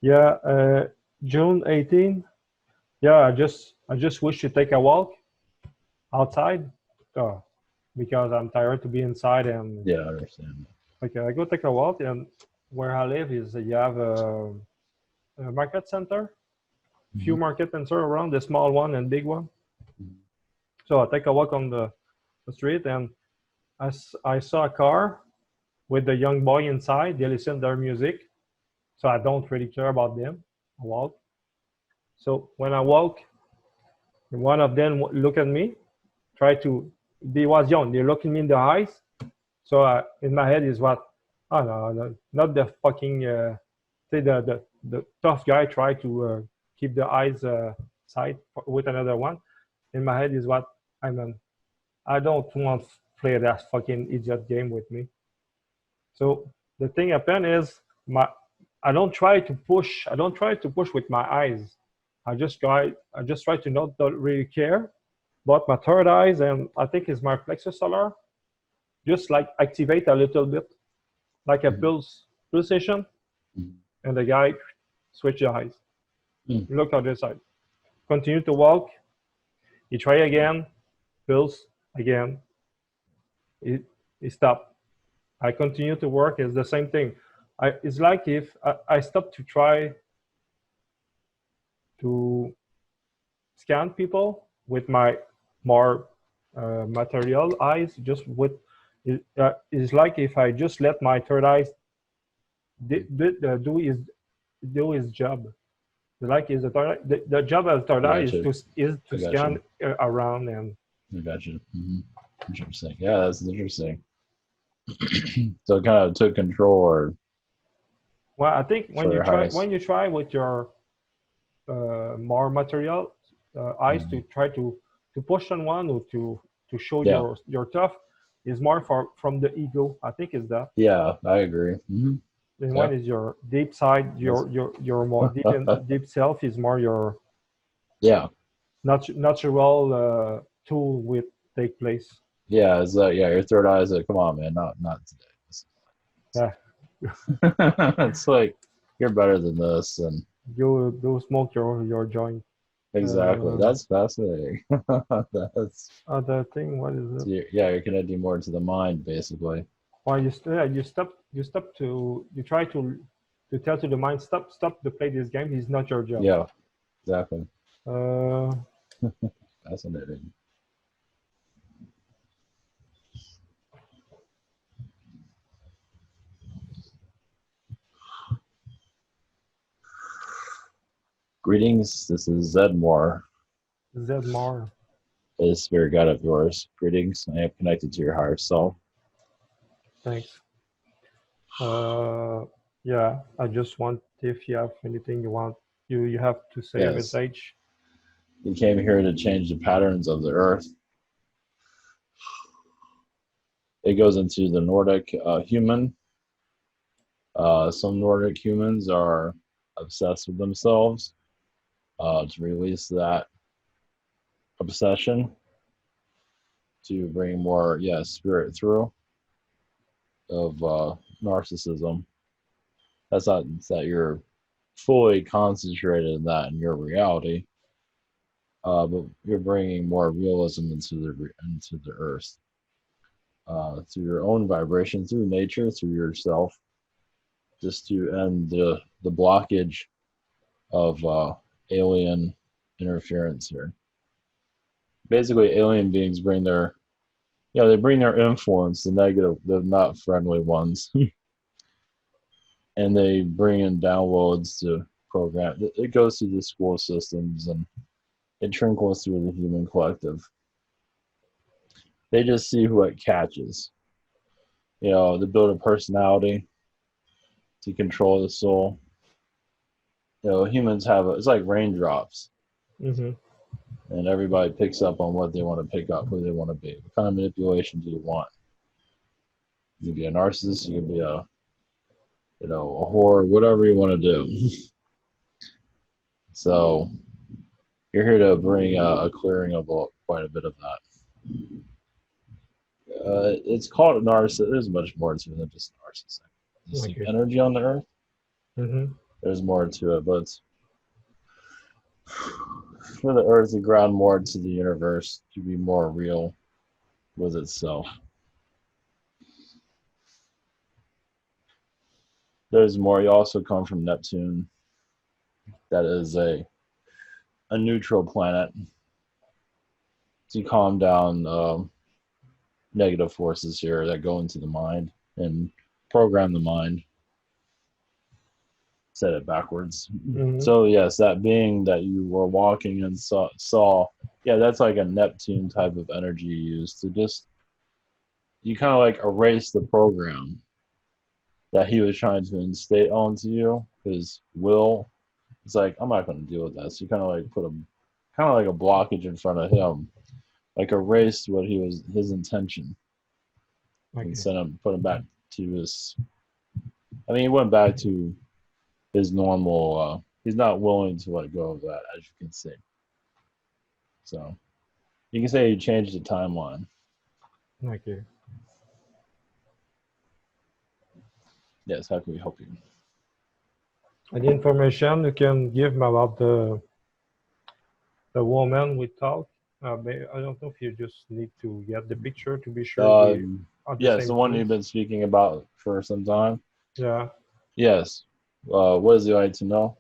Yeah, June 18. Yeah, I just wish to take a walk outside, uh, because I'm tired to be inside. And Yeah, I understand. okay, I go take a walk, and where I live is you have a market center, few Mhm. market center around, the small one and big one. Mhm. So I take a walk on the street, and I saw a car with the young boy inside. They listen to their music, so I don't really care about them. I walk. So when I walk, one of them look at me, try to. They was young. They looking me in the eyes. So in my head is what? Oh no, no, not the fucking. Say the tough guy try to keep the eyes side with another one. In my head is what? I mean, I don't want to play that fucking idiot game with me. So the thing happened is my I don't try to push. I don't try to push with my eyes. I just try to not really care. But my third eyes and I think is my plexus solar just like activate a little bit, like a Mhm. pulsation, Mhm. and the guy switch the eyes. Mhm. Look on this side. Continue to walk. He try again. Pulse again. He stop. I continue to work. It's the same thing. It's like if I stop to try to scan people with my more material eyes, just with it's like if I just let my third eye do his job. Like is the job as third I eye got is you. to I got scan you. around. And I got you. Interesting. Yeah, that's interesting. So it kind of took control or well, I think for your highest. when you try with your more material eyes to Mhm. try to push on one or to show Yeah. your tough is more for from the ego. I think is that. Yeah, I agree. And Yeah. one is your deep side, That's, your more deep self is more your yeah. natural tool with take place. Yeah. It's like, yeah, your third eye is like, come on, man, not today. This Yeah, it's like you're better than this, and you smoke your joint. exactly. Uh, That's fascinating. That's Other thing, what is so it? yeah, you're connecting more to the mind, basically. Why yeah, you stop to you try to tell to the mind stop to play this game. It's not your job. Yeah, exactly. Uh, Fascinating. Greetings. This is Zedmore, Zedmar, a spirit guide of yours. Greetings. I am connected to your higher self. thanks. Uh, yeah, I just want if you have anything you want, you have to say a Yes, message. you came here to change the patterns of the earth. It goes into the Nordic human. Some Nordic humans are obsessed with themselves. To release that obsession, to bring more, yeah, spirit through of narcissism. That's not that you're fully concentrated in that in your reality, but you're bringing more realism into the earth through your own vibration, through nature, through yourself, just to end the blockage of alien interference here. Basically, alien beings bring their they bring their influence, the negative, the not friendly ones, and they bring in downloads to program. It goes through the school systems and it trickles through the human collective. They just see who it catches. To build a personality, to control the soul. Humans it's like raindrops, Mm-hmm. and everybody picks up on what they want to pick up, who they want to be. What kind of manipulation do you want? You can be a narcissist, you can be a whore, whatever you want to do. So you're here to bring a clearing of quite a bit of that. It's called a narcissist. There's much more to it than just narcissism. You see Okay. energy on the earth. Mm-hmm. there's more to it, but for the Earth to ground more to the universe to be more real with itself. There's more. You also come from Neptune. That is a neutral planet to calm down negative forces here that go into the mind and program the mind. Said it backwards. So yes, that being that you were walking and saw, yeah, that's like a Neptune type of energy used to just, you kind of like erase the program that he was trying to instate onto you, his will. It's like, I'm not going to deal with that. So you kind of like put a kind of like a blockage in front of him, like erased what he was, his intention, and sent him, put him back to his. I mean, he went back to his normal. He's not willing to let go of that, as you can see. So you can say he changed the timeline. Okay. Yes, how can we help you? Any information you can give me about the woman we talked? I don't know if you just need to get the picture to be sure. Yes, the one you've been speaking about for some time. Yeah. Yes. What does he like to know?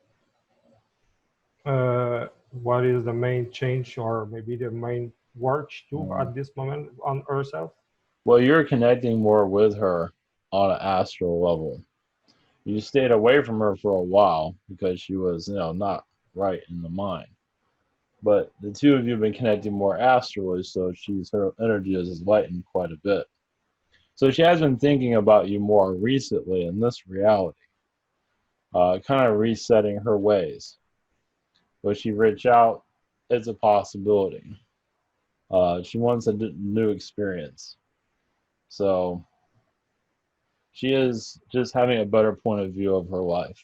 What is the main change, or maybe the main work to at this moment on herself? Well, you're connecting more with her on an astral level. You stayed away from her for a while because she was, not right in the mind. But the two of you have been connecting more astrally, so her energy is lightened quite a bit. So she has been thinking about you more recently in this reality, kind of resetting her ways. Will she reach out? It's a possibility. She wants a new experience. So she is just having a better point of view of her life.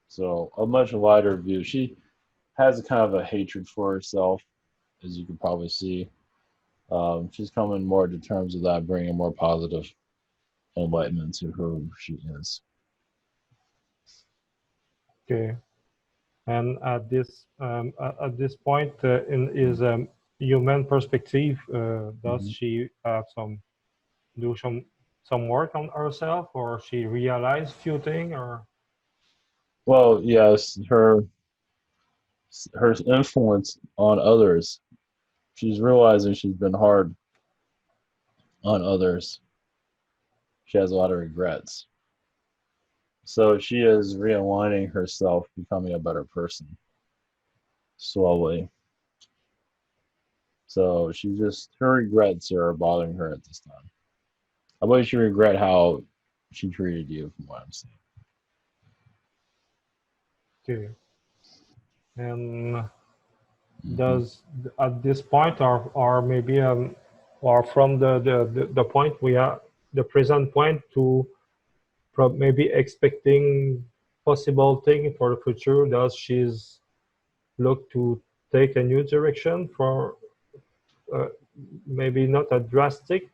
So a much lighter view. She has a kind of a hatred for herself, as you can probably see. She's coming more to terms with that, bringing more positive enlightenment to who she is. Okay. And at this point, in his human perspective, does she have do some work on herself, or she realize few things, or? Well, yes, her influence on others. She's realizing she's been hard on others. She has a lot of regrets. So she is realigning herself, becoming a better person slowly. So her regrets are bothering her at this time. I believe she regret how she treated you, from what I'm saying. Okay. And does at this point, or maybe or from the point we are, the present point, to maybe expecting possible thing for the future, does she's look to take a new direction for maybe not a drastic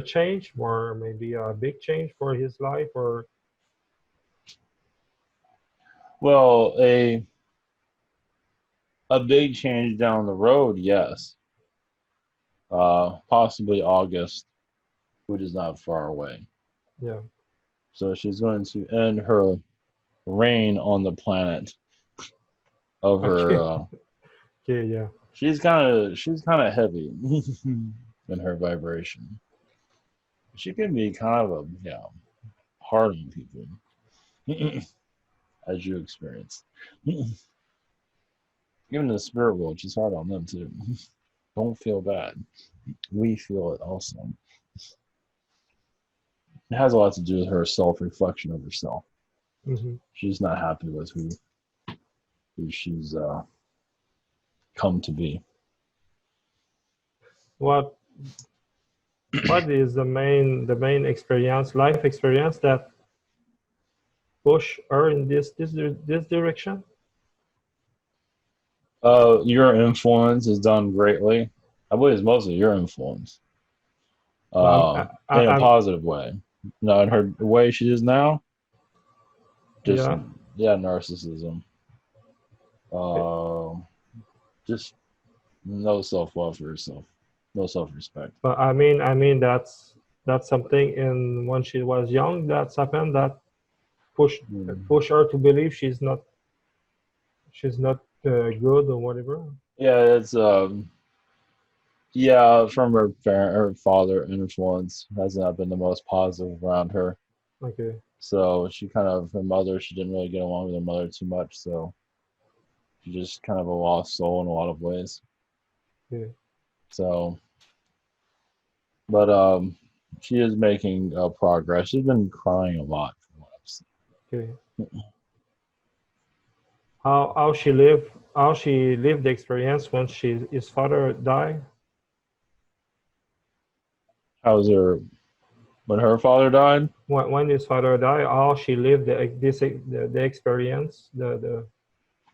change, or maybe a big change for his life, or? Well, a big change down the road, yes. Possibly August, which is not far away. Yeah. So she's going to end her reign on the planet of her. Okay, yeah. She's kind of heavy in her vibration. She can be kind of hard on people, as you experienced. Even in the spirit world, she's hard on them too. Don't feel bad. We feel it also. It has a lot to do with her self-reflection of herself. She's not happy with who she's come to be. What is the main experience, life experience, that push her in this direction? Your influence is done greatly. I believe it's mostly your influence. In a positive way. No, in her the way she is now, just Yeah, narcissism. Um, just no self love for yourself, no self respect. But I mean that's something in when she was young that's happened that push Mm. push her to believe she's not good or whatever. Yeah, it's yeah, from her parent, her father influence has not been the most positive around her. Okay. So she kind of her mother, she didn't really get along with her mother too much. So she's just kind of a lost soul in a lot of ways. Yeah. So, but she is making progress. She's been crying a lot from what I've seen. Okay. How she lived the experience when his father died. How's her when her father died? When his father died, how she lived the experience, the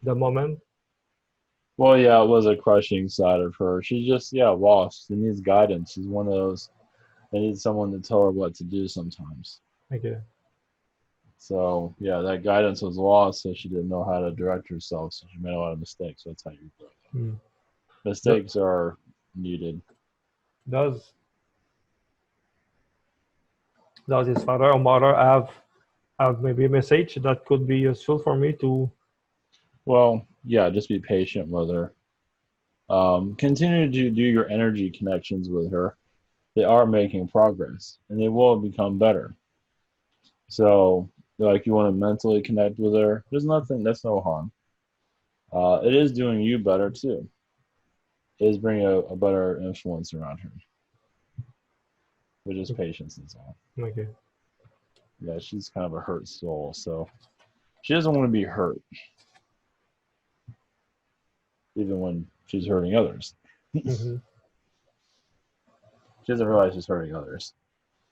moment. Well, yeah, it was a crushing side of her. She's just, yeah, lost. She needs guidance. She's one of those that needs someone to tell her what to do sometimes. Okay. So, yeah, that guidance was lost, so she didn't know how to direct herself. So she made a lot of mistakes. So that's how you grow. Mm. Do- Mistakes are needed. Does does his father or mother have maybe a message that could be useful for me to? Well, yeah, just be patient with her. Continue to do your energy connections with her. They are making progress, and they will become better. So, like, you want to mentally connect with her. There's nothing. That's no harm. It is doing you better too. It is bringing a better influence around her, which is patience and so on. Okay. Yeah, she's kind of a hurt soul, so she doesn't want to be hurt, even when she's hurting others. Hmm. She doesn't realize she's hurting others.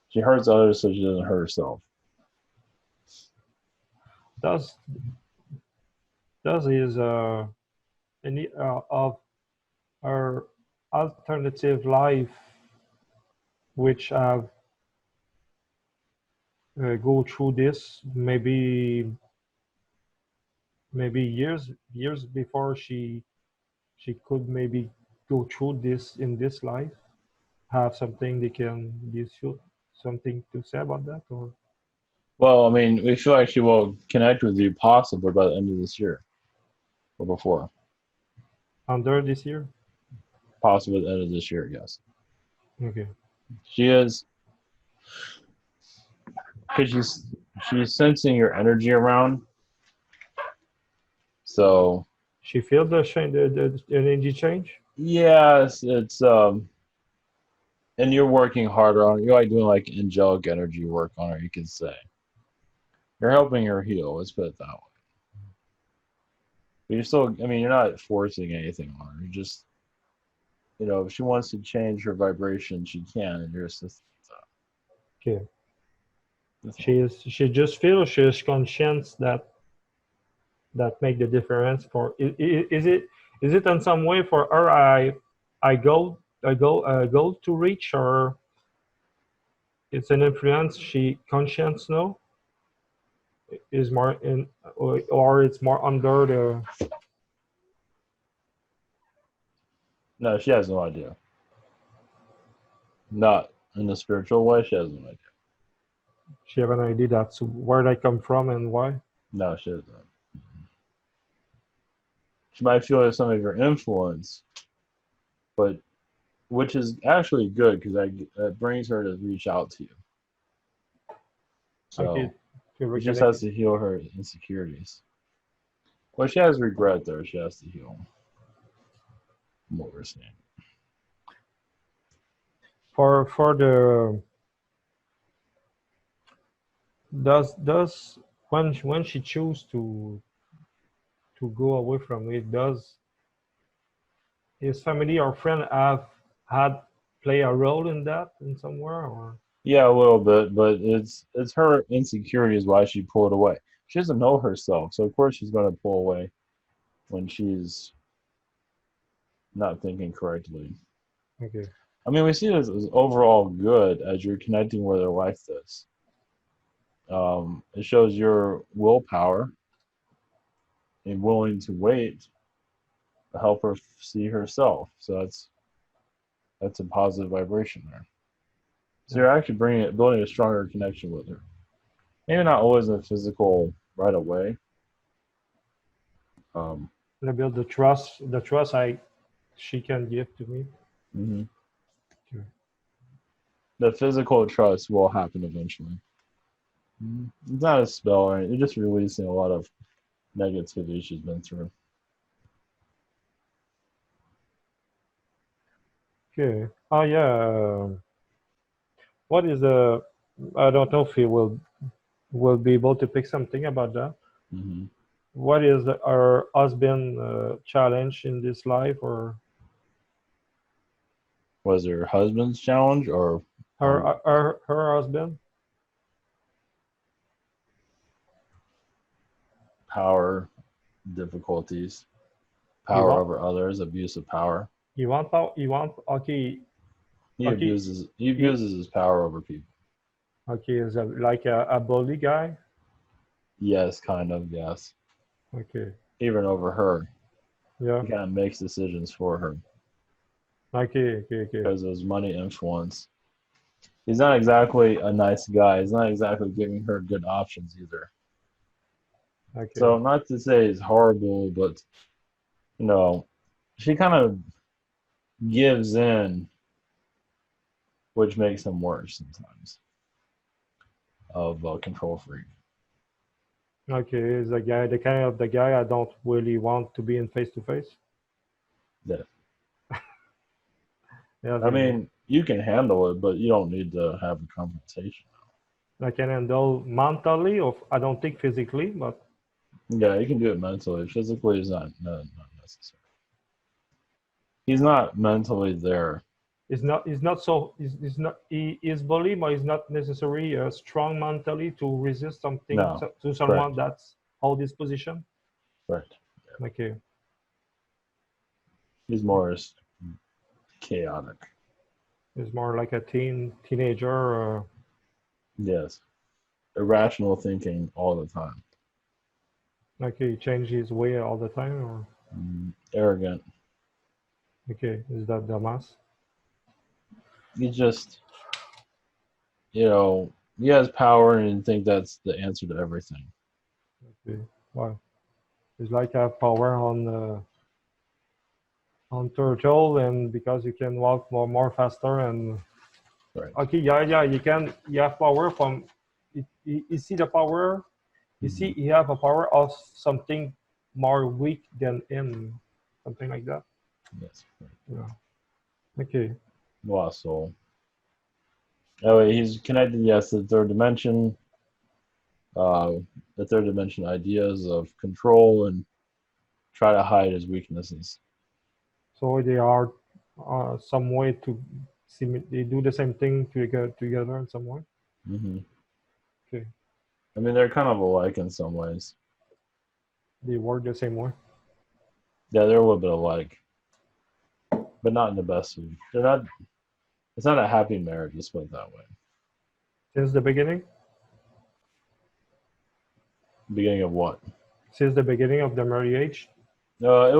She hurts others so she doesn't hurt herself. Does does his any of her alternative life which have go through this maybe years before she could maybe go through this in this life have something they can use you something to say about that or Well, I mean, we feel like she will connect with you possibly by the end of this year or before. under this year. Possibly the end of this year, yes. Okay. She is, because she's sensing your energy around. So, She feel the change, the energy change. yes, it's and you're working harder on it. You're like doing like angelic energy work on her, you could say. You're helping her heal, let's put it that way. But you're still, I mean, you're not forcing anything on her. You're just, if she wants to change her vibration, she can, and you're assisting with that. Okay. That's all. She just feels she's conscious that make the difference for is it in some way for her I go to reach or it's an influence she conscious no is more in or it's more under the No, she has no idea. Not in the spiritual way, she has no idea. she have an idea that's where they come from and why. No, she doesn't. She might feel like some of your influence, but which is actually good because that brings her to reach out to you. Okay, So to she just has reconnect. to heal her insecurities. Well, she has regret there. She has to heal from what we're seeing. For the does when she choose to go away from it does his family or friend have had play a role in that in somewhere or Yeah, a little bit, but it's her insecurities why she pulled away. She doesn't know herself, so of course she's going to pull away when she's not thinking correctly. okay. I mean, we see this as overall good as you're connecting with her like this. It shows your willpower and willing to wait to help her see herself. So that's a positive vibration there. So you're actually building a stronger connection with her. Maybe not always a physical right away. To build the trust she can give to me. Mm-hmm. Sure. The physical trust will happen eventually. It's not a spell, right? You're just releasing a lot of negativity she's been through. Okay. Oh yeah. What is the? I don't know if he will be able to pick something about that. Mm-hmm. What is our husband challenge in this life, or Was her husband's challenge or her husband? power difficulties, power want- over others, abuse of power? You want power? You want okay? He Okay. abuses his power over people. Okay, is like a bully guy? Yes, kind of, yes. Okay. Even over her. Yeah. He kind of makes decisions for her Okay. because of his money influence. He's not exactly a nice guy. He's not exactly giving her good options either. Okay. So not to say he's horrible, but she kind of gives in, which makes him worse sometimes. Of a control freak. Okay, is the kind of the guy I don't really want to be in face to face. Yeah. Yeah. I mean, you can handle it, but you don't need to have a confrontation. I can handle mentally, or I don't think physically, but Yeah, you can do it mentally. Physically is not necessary. He's not mentally there. He's not so he is bully, but he's not necessarily strong mentally to resist something to someone that's hold his position. Right. Yeah. Okay. He's more chaotic. He's more like a teenager. Yes. Irrational thinking all the time. Like he changes his way all the time, or arrogant. Okay, is that Damas? He just, he has power and think that's the answer to everything. Okay, wow. It's like I have power on turtle, and because you can walk more faster and. Right. Okay, yeah, you have power from. You see the power. You see, he have a power of something more weak than him, something like that. Yes. Right. Yeah. Okay. Lost soul. Oh, he's connected, yes, to the third dimension. The third dimension ideas of control and try to hide his weaknesses. So they are some way to see. They do the same thing together in some way. Mm-hmm. Okay. I mean, they're kind of alike in some ways. They work the same way. Yeah, they're a little bit alike, but not in the best way. They're not. It's not a happy marriage. Let's put it that way. Since the beginning. Beginning of what? Since the beginning of the marriage. No, it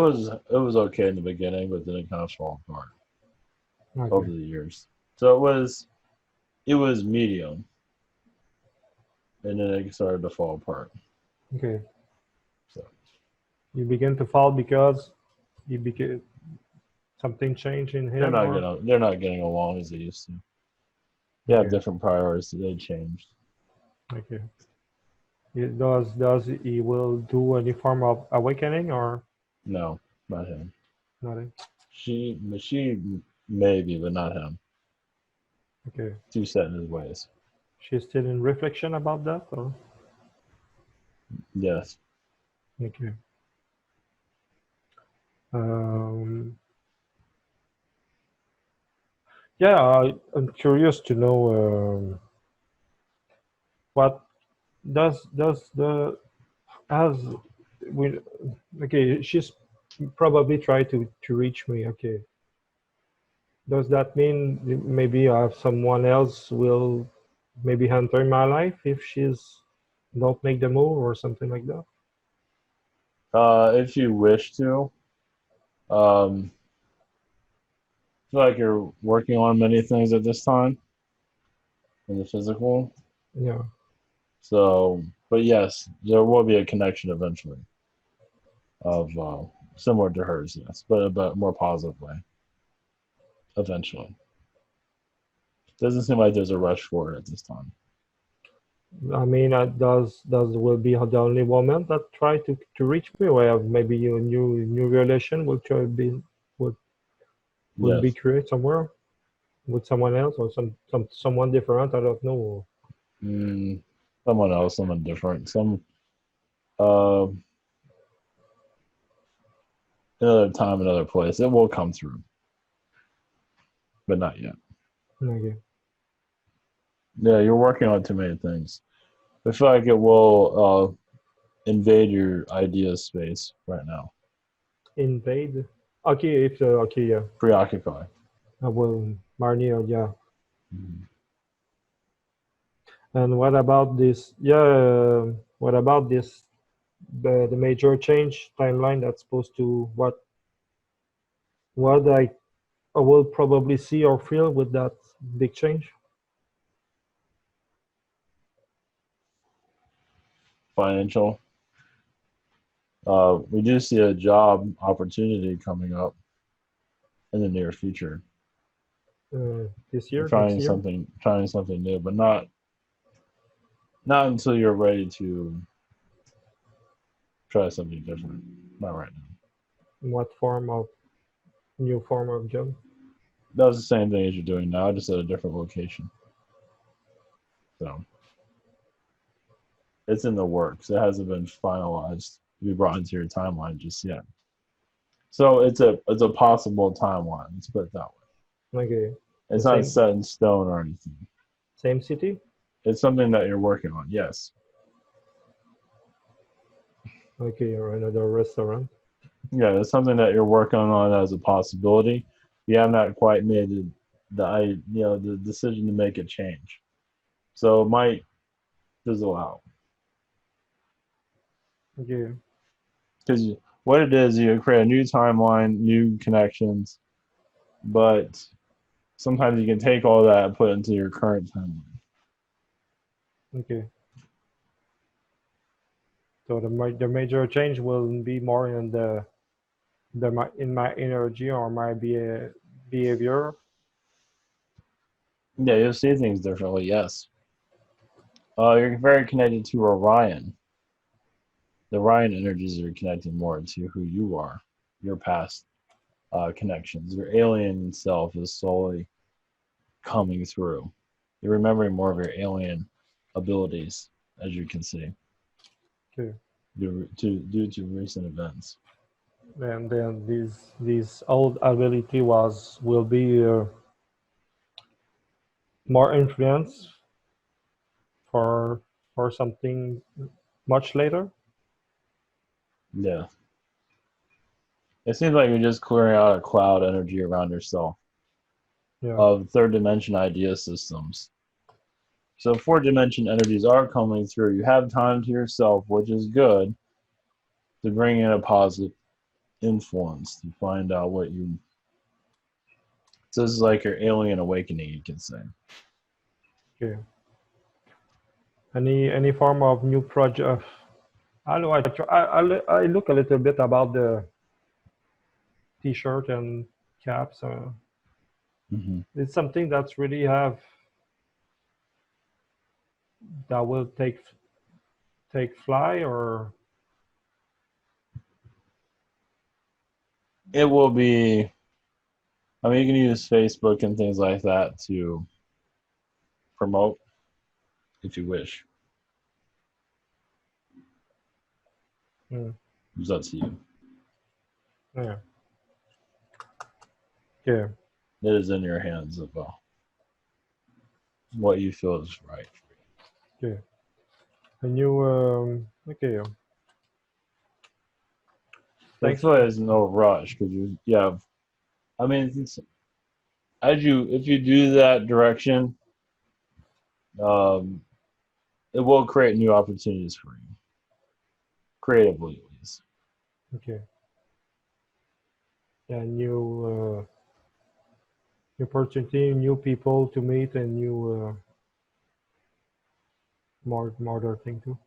was okay in the beginning, but then it kind of fell apart over the years. So it was medium, and then it started to fall apart. Okay. So you begin to fall because you became something changed in him. They're not getting along as they used to. They have different priorities. They changed. Okay. Does he will do any form of awakening or? No, not him. Not him. She maybe, but not him. Okay. Too set in his ways. She's still in reflection about that, or? Yes. Okay. Yeah, I'm curious to know what does the as we okay. She's probably tried to reach me. Okay. Does that mean maybe I have someone else will maybe enter my life if she's don't make the move or something like that? If you wish to, um, I feel like you're working on many things at this time in the physical. Yeah. So, but yes, there will be a connection eventually of similar to hers, yes, but more positive way eventually. Doesn't seem like there's a rush for it at this time. I mean, does will be the only woman that try to reach me, or I have maybe a new relation will try be would will be Yes. create somewhere with someone else or someone different. I don't know. Mm, someone else, someone different, some uh, another time, another place. It will come through, but not yet. Okay. Yeah, you're working on too many things. I feel like it will invade your idea space right now. Invade. Okay, if okay, yeah, Preoccupy. I will Marnia, yeah. Mhm. And what about this? Yeah, what about this? The major change timeline that's supposed to what I will probably see or feel with that big change. Financial. We do see a job opportunity coming up in the near future. This year, next year. Trying something new, but not until you're ready to try something different. Not right now. What form of new form of job? That's the same thing as you're doing now, just at a different location. So it's in the works. It hasn't been finalized to be brought into your timeline just yet. So it's a possible timeline. Let's put it that way. Okay, the It's not same set in stone or anything. same city. It's something that you're working on. Yes. Okay, or another restaurant. Yeah, it's something that you're working on as a possibility. You have not quite made the decision to make a change. So it might fizzle out. Okay, Because what it is, you create a new timeline, new connections, but sometimes you can take all that and put it into your current timeline. okay. So the major change will be more in in my energy or my behavior. Yeah, you'll see things differently. Yes. You're very connected to Orion. The Orion energies are connecting more to who you are, your past connections. Your alien self is slowly coming through. You're remembering more of your alien abilities, as you can see, Okay, due to recent events. and then this old ability was will be more influence for something much later. Yeah. It seems like you're just clearing out a cloud energy around yourself Yeah. of third dimension idea systems. So fourth dimension energies are coming through. You have time to yourself, which is good, to bring in a positive influence to find out what you. So this is like your alien awakening, you can say. Okay. Any form of new project? I know I look a little bit about the t-shirt and caps. Hmm. It's something that's really have that will take fly or It will be. I mean, you can use Facebook and things like that to promote if you wish. mm, It's up to you. yeah. Okay. It is in your hands of what you feel is right. Okay. And you okay. Thanks. Thankfully, there's no rush because you have. I mean, if you do that direction, um, it will create new opportunities for you, creatively at least. Okay. Yeah, new opportunity, new people to meet, and new more other thing too.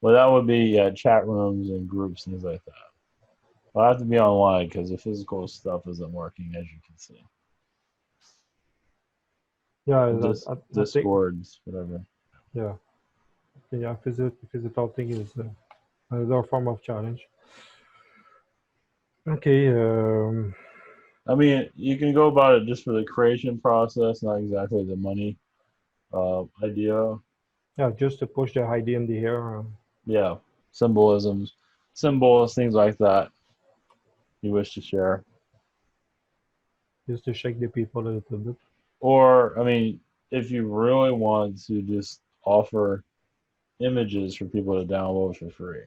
Well, that would be chat rooms and groups, things like that. I'll have to be online because the physical stuff isn't working, as you can see. Yeah, I think Discords, whatever. yeah, yeah. Physical thing is another form of challenge. Okay. I mean, you can go about it just for the creation process, not exactly the money idea. Yeah, just to push the idea in the air, Yeah, symbolisms, symbols, things like that you wish to share. just to shake the people a little bit. Or, I mean, if you really want to just offer images for people to download for free,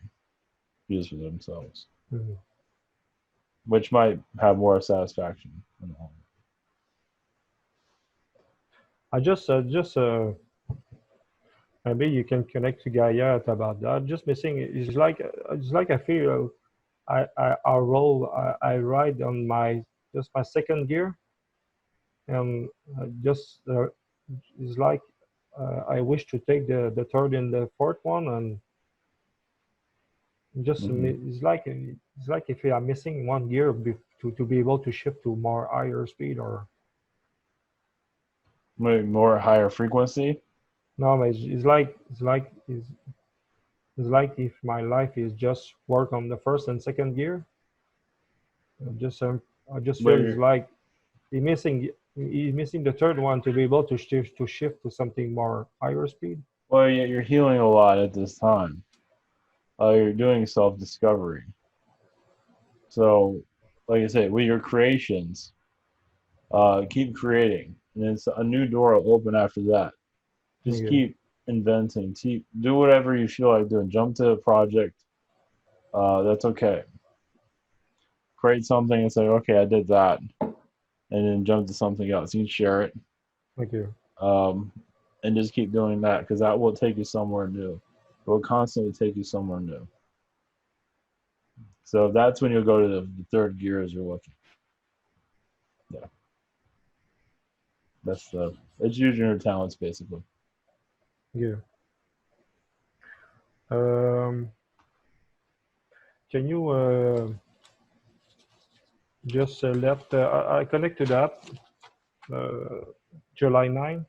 use for themselves, Mhm. which might have more satisfaction. In the long I just maybe you can connect to Gaia about that. Just missing it's like I feel I roll I ride on my just my second gear and just it's like I wish to take the third and the fourth one and just run. it's like if I'm missing one gear to be able to shift to more higher speed or Maybe more higher frequency. no it's like if my life is just work on the first and second gear just I just But feel it's like he's missing the third one to be able to shift to something more higher speed. you're healing a lot at this time. You're doing self-discovery. So, like I say, with your creations, keep creating, and it's a new door will open after that. Just Okay. keep inventing. Keep do whatever you feel like doing. Jump to a project. That's okay. Create something and say, okay, I did that, and then jump to something else. You can share it, Okay. um, and just keep doing that because that will take you somewhere new. It will constantly take you somewhere new. So that's when you'll go to the third gear as you're looking. Yeah, that's the it's using your talents basically. Yeah. Um, can you just let I connect to that uh, July 9.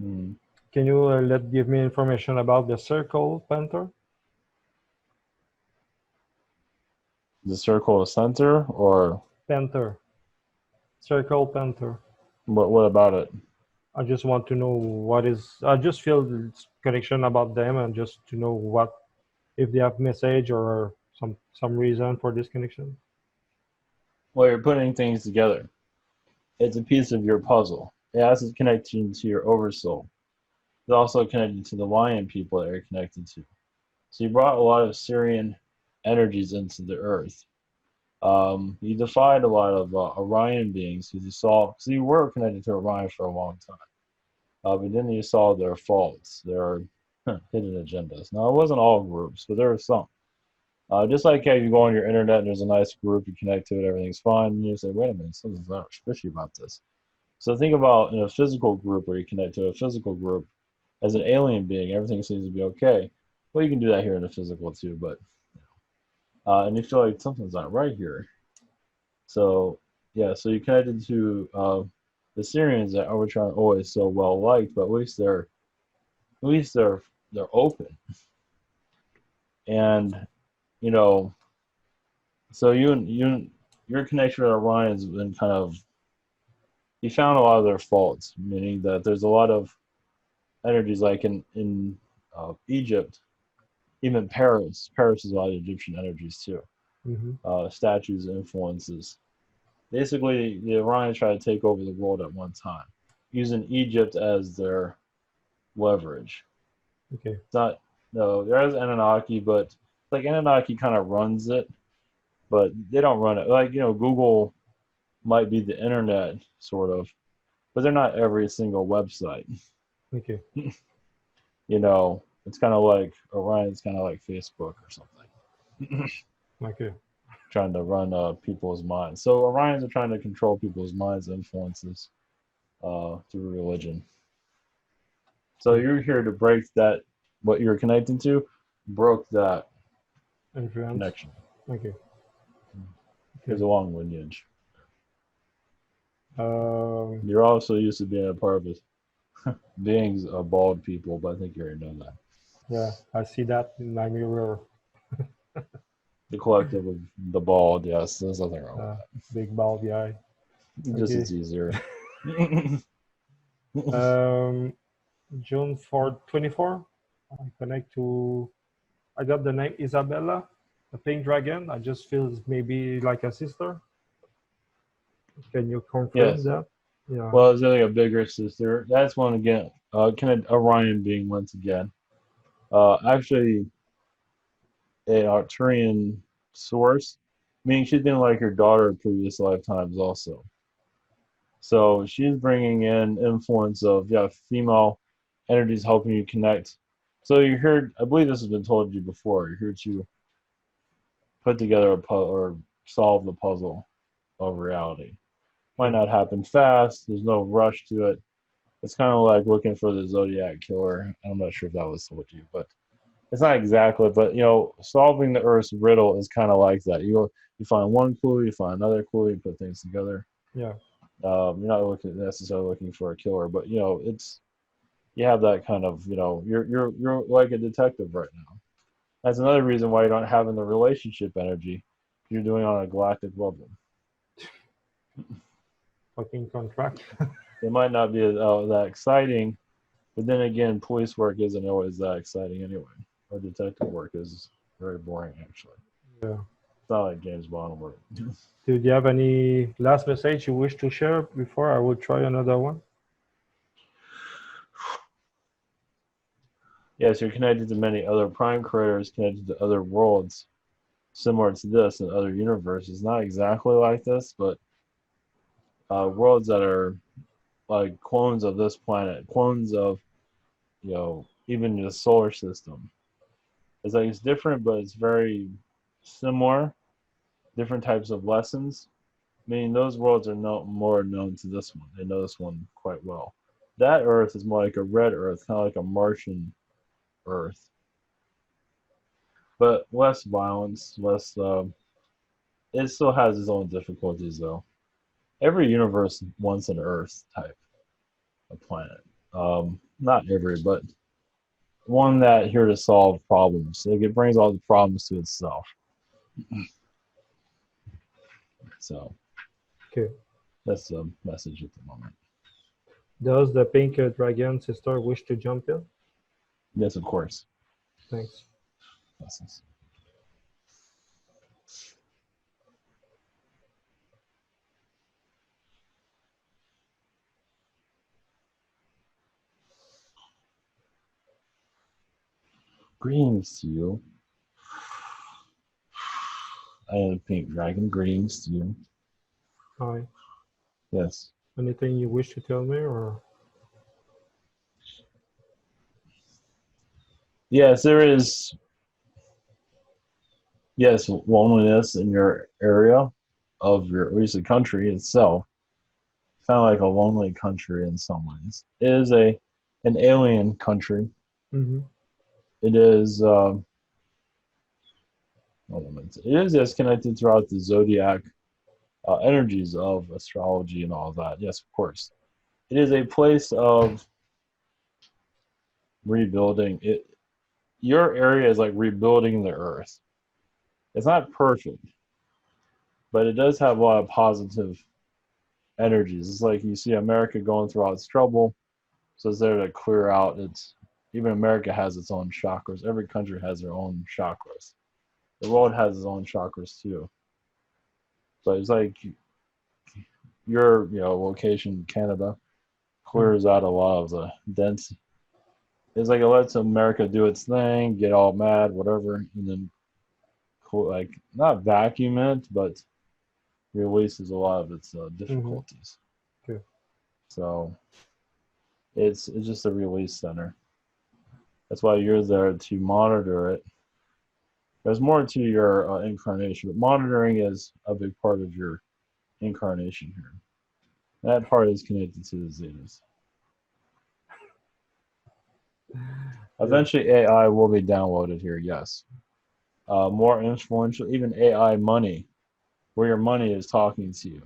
Mm. Can you let give me information about the Circle Panther? The circle of center, or Panther. Circle Panther. what about it? I just want to know what is. I just feel this connection about them and just to know what if they have message or some reason for this connection. Well, you're putting things together. It's a piece of your puzzle. It has a connection to your oversoul. It's also connected to the lion people that you're connected to. So you brought a lot of Syrian energies into the earth. You defied a lot of Orion beings because you saw, because you were connected to Orion for a long time. But then you saw their faults, their hidden agendas. Now, it wasn't all groups, but there were some. Just like how you go on your internet and there's a nice group, you connect to it, everything's fine, and you say, wait a minute, something's not fishy about this. So think about in a physical group where you connect to a physical group as an alien being, everything seems to be okay. Well, you can do that here in the physical too, but and you feel like something's not right here. So yeah, so you connected to the Syrians that which aren't always so well liked, but at least they're open, and you know, so your connection with Orion's been kind of you found a lot of their faults, meaning that there's a lot of energies like in Egypt, even Paris. Paris is a lot of Egyptian energies too. Mm-hmm. Statues, influences. Basically, the Orions tried to take over the world at one time, using Egypt as their leverage. Okay. It's not no, there is Anunnaki, but like Anunnaki kind of runs it, but they don't run it. Like Google might be the internet sort of, but they're not every single website. Okay. You know, It's kind of like Orion's kind of like Facebook or something, Okay. trying to run people's minds. So Orions are trying to control people's minds, influences through religion. So you're here to break that. What you're connecting to broke that Influence. connection. Okay. There's a long lineage. Um, You're also used to being a part of it. Beings are bald people, but I think you already know that. yeah, I see that in my mirror. The collective of the bald, yes, there's nothing wrong with Big bald guy. that. Just Okay. it's easier. June 4, 24. I connect to. I got the name Isabella, the pink dragon. I just feel maybe like a sister. Can you confirm Yes. that? Yeah. Well, it's like a bigger sister. That's one again. Orion being once again. Actually, a Arcturian source, meaning she's been like her daughter in previous lifetimes also. So she's bringing in influence of female energies helping you connect. So you're here. I believe this has been told you before. You're here to put together a puzzle or solve the puzzle of reality. Might not happen fast. There's no rush to it. It's kind of like looking for the Zodiac killer. I'm not sure if that was told you, but it's not exactly. But solving the Earth's riddle is kind of like that. You find one clue, you find another clue, you put things together. Yeah. You're not necessarily looking for a killer, but it's you have that kind of you're like a detective right now. That's another reason why you're not having the relationship energy you're doing on a galactic level. Fucking contract. It might not be that exciting, but then again, police work isn't always that exciting anyway. Or detective work is very boring, actually. Yeah. It's not like James Bond work. Do you have any last message you wish to share before I will try another one? Yes, you're connected to many other prime creators, connected to other worlds similar to this and other universes. Not exactly like this, but worlds that are like clones of this planet, clones of even the solar system. It's like it's different, but it's very similar. Different types of lessons. Meaning those worlds are more known to this one. They know this one quite well. That Earth is more like a red Earth, kind of like a Martian Earth, but less violence, less. It still has its own difficulties, though. Every universe wants an Earth type of planet. Not every, but one that here to solve problems. Like it brings all the problems to itself. So, Okay. that's the message at the moment. Does the pink dragon sister wish to jump in? Yes, of course. Thanks. Yes. Greetings to you. I am a pink dragon. Greetings to you. Hi. Yes. Anything you wish to tell me, or? Yes, there is. Yes, loneliness in your area of your, at least the country itself. Kind of like a lonely country in some ways. It is an alien country. Mm-hmm. It is. It is disconnected throughout the zodiac energies of astrology and all that. Yes, of course. It is a place of rebuilding. Your area is like rebuilding the earth. It's not perfect, but it does have a lot of positive energies. It's like you see America going through all its trouble, so it's there to clear out its. Even America has its own chakras. Every country has their own chakras. The world has its own chakras too. But it's like your location, Canada, clears out a lot of the dense. It's like it lets America do its thing, get all mad, whatever, and then like not vacuum it, but releases a lot of its difficulties. Okay. So it's just a release center. That's why you're there to monitor it. There's more to your incarnation, but monitoring is a big part of your incarnation here. That part is connected to the Zetas. Eventually, AI will be downloaded here, yes. More influential, even AI money, where your money is talking to you.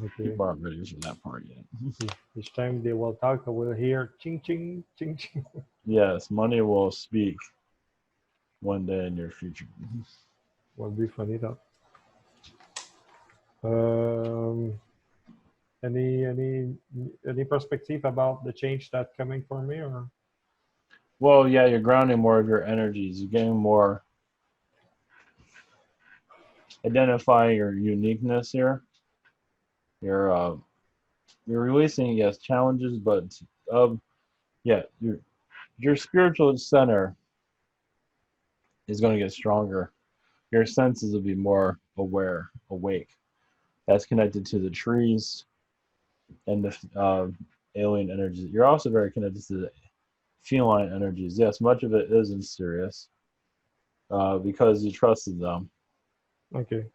Okay. People aren't ready for that part yet. Each time they will talk, I will hear ching ching ching ching. Yes, money will speak one day in your future. Will be funny though. Any perspective about the change that coming for me or? Well, yeah, you're grounding more of your energies. You're getting more identifying your uniqueness here. You're releasing, yes, challenges, but yeah, your spiritual center is going to get stronger. Your senses will be more aware, awake. That's connected to the trees and the alien energies. You're also very connected to the feline energies. Yes, much of it is mysterious because you trusted them. Okay.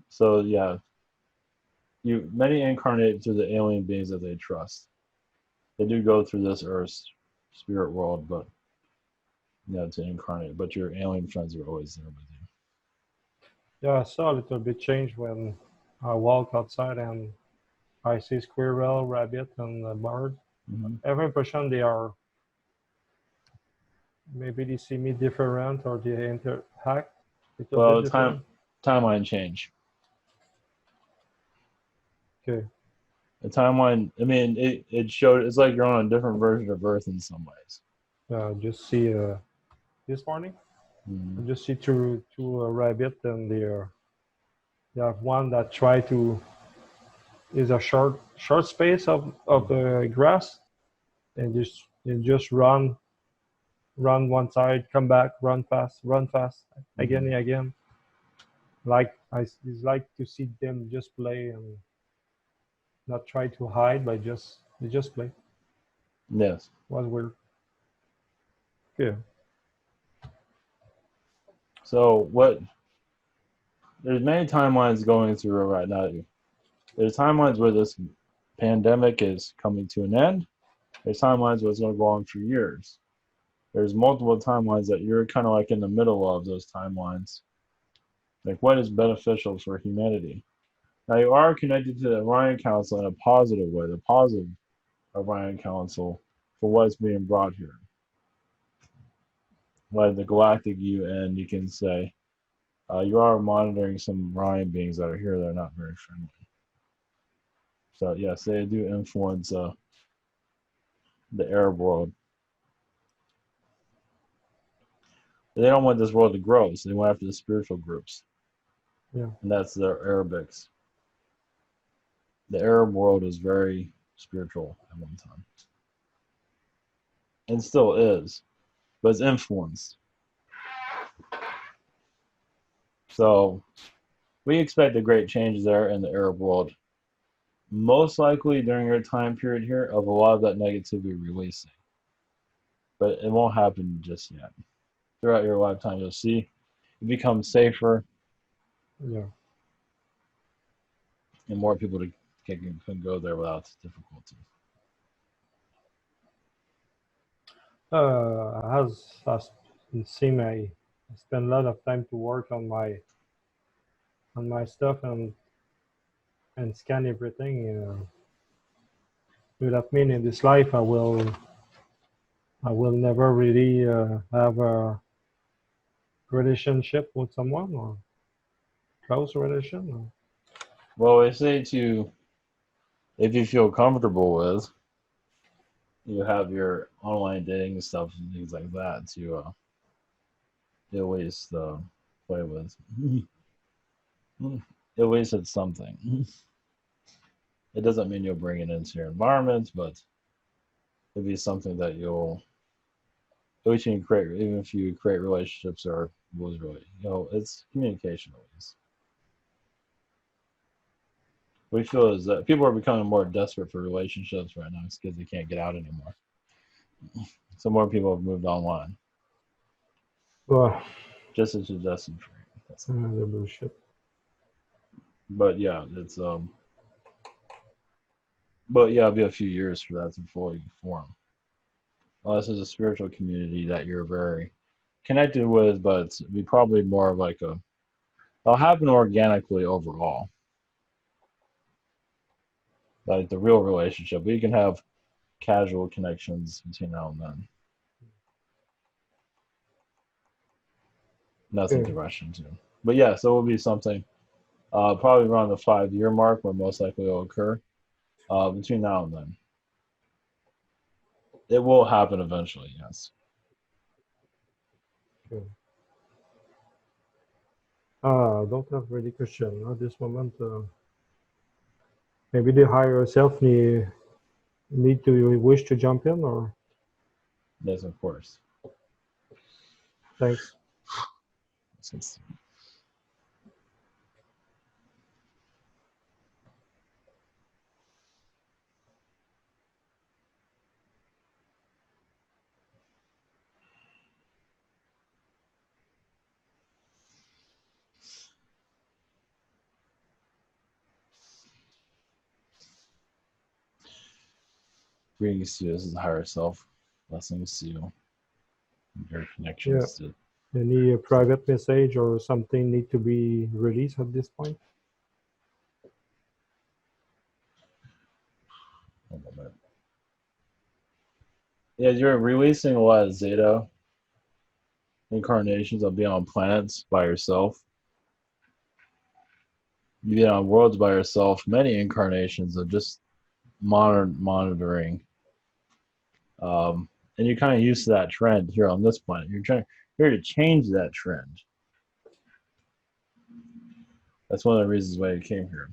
So yeah, many incarnate through the alien beings that they trust. They do go through this Earth spirit world, but to incarnate. But your alien friends are always there with you. Yeah, I saw a little bit change when I walk outside and I see squirrel, rabbit, and a bird. Mm-hmm. I have impression they are maybe they see me different or they interact a little Well, bit different. timeline change. Okay. The timeline. I mean, it showed. It's like you're on a different version of Earth in some ways. Just see this morning. Mm-hmm. I just see two rabbit and they have one that try to is a short space of grass and just run one side, come back, run fast again and again. Like it's like to see them just play and not try to hide, but they just play. Yes. Was weird. Yeah. So what? There's many timelines going through right now. There's timelines where this pandemic is coming to an end. There's timelines where it's going to go on for years. There's multiple timelines that you're kind of like in the middle of those timelines. Like what is beneficial for humanity? Now you are connected to the Orion Council in a positive way, the positive Orion Council for what's being brought here. Like the Galactic UN, you can say, you are monitoring some Orion beings that are here that are not very friendly. So yes, they do influence the Arab world. They don't want this world to grow, so they went after the spiritual groups. Yeah. And that's the Arabics. The Arab world was very spiritual at one time. And still is, but it's influenced. So we expect a great change there in the Arab world. Most likely during your time period here of a lot of that negativity releasing. But it won't happen just yet. Throughout your lifetime, you'll see it becomes safer. Yeah. And more people can go there without difficulty. As it seems, I spend a lot of time to work on my stuff and scan everything. That mean in this life I will never really have a relationship with someone or close relation. Or... Well, I say if you feel comfortable with, you have your online dating stuff and things like that to at least play with. At least it's something. It doesn't mean you'll bring it into your environment, but it'll be something that at least you can create, even if you create relationships or was really, it's communication always. We feel is that people are becoming more desperate for relationships right now because they can't get out anymore. So more people have moved online. Well, Just a suggestion for you. That's all. the bullshit. But yeah, it's but yeah, it'll be a few years for that to fully form. Unless it's a spiritual community that you're very connected with, but it's be probably more of like a it'll happen organically overall. Like the real relationship. We can have casual connections between now and then. Nothing to Okay. rush into. But yeah, so it will be something probably around the 5 year mark where most likely will occur. Between now and then. It will happen eventually, yes. Okay. I don't have really question at this moment. Maybe the higher self need to wish to jump in, or Yes, of course. thanks. Since greetings to you as a higher self. Blessings to you. Your Yeah. connections to Any private message or something need to be released at this point? one moment. Yeah, you're releasing a lot of Zeta incarnations of being on planets by yourself. You've been on worlds by yourself, many incarnations of just monitoring. And you're kind of used to that trend here on this planet. You're here to change that trend. That's one of the reasons why you came here.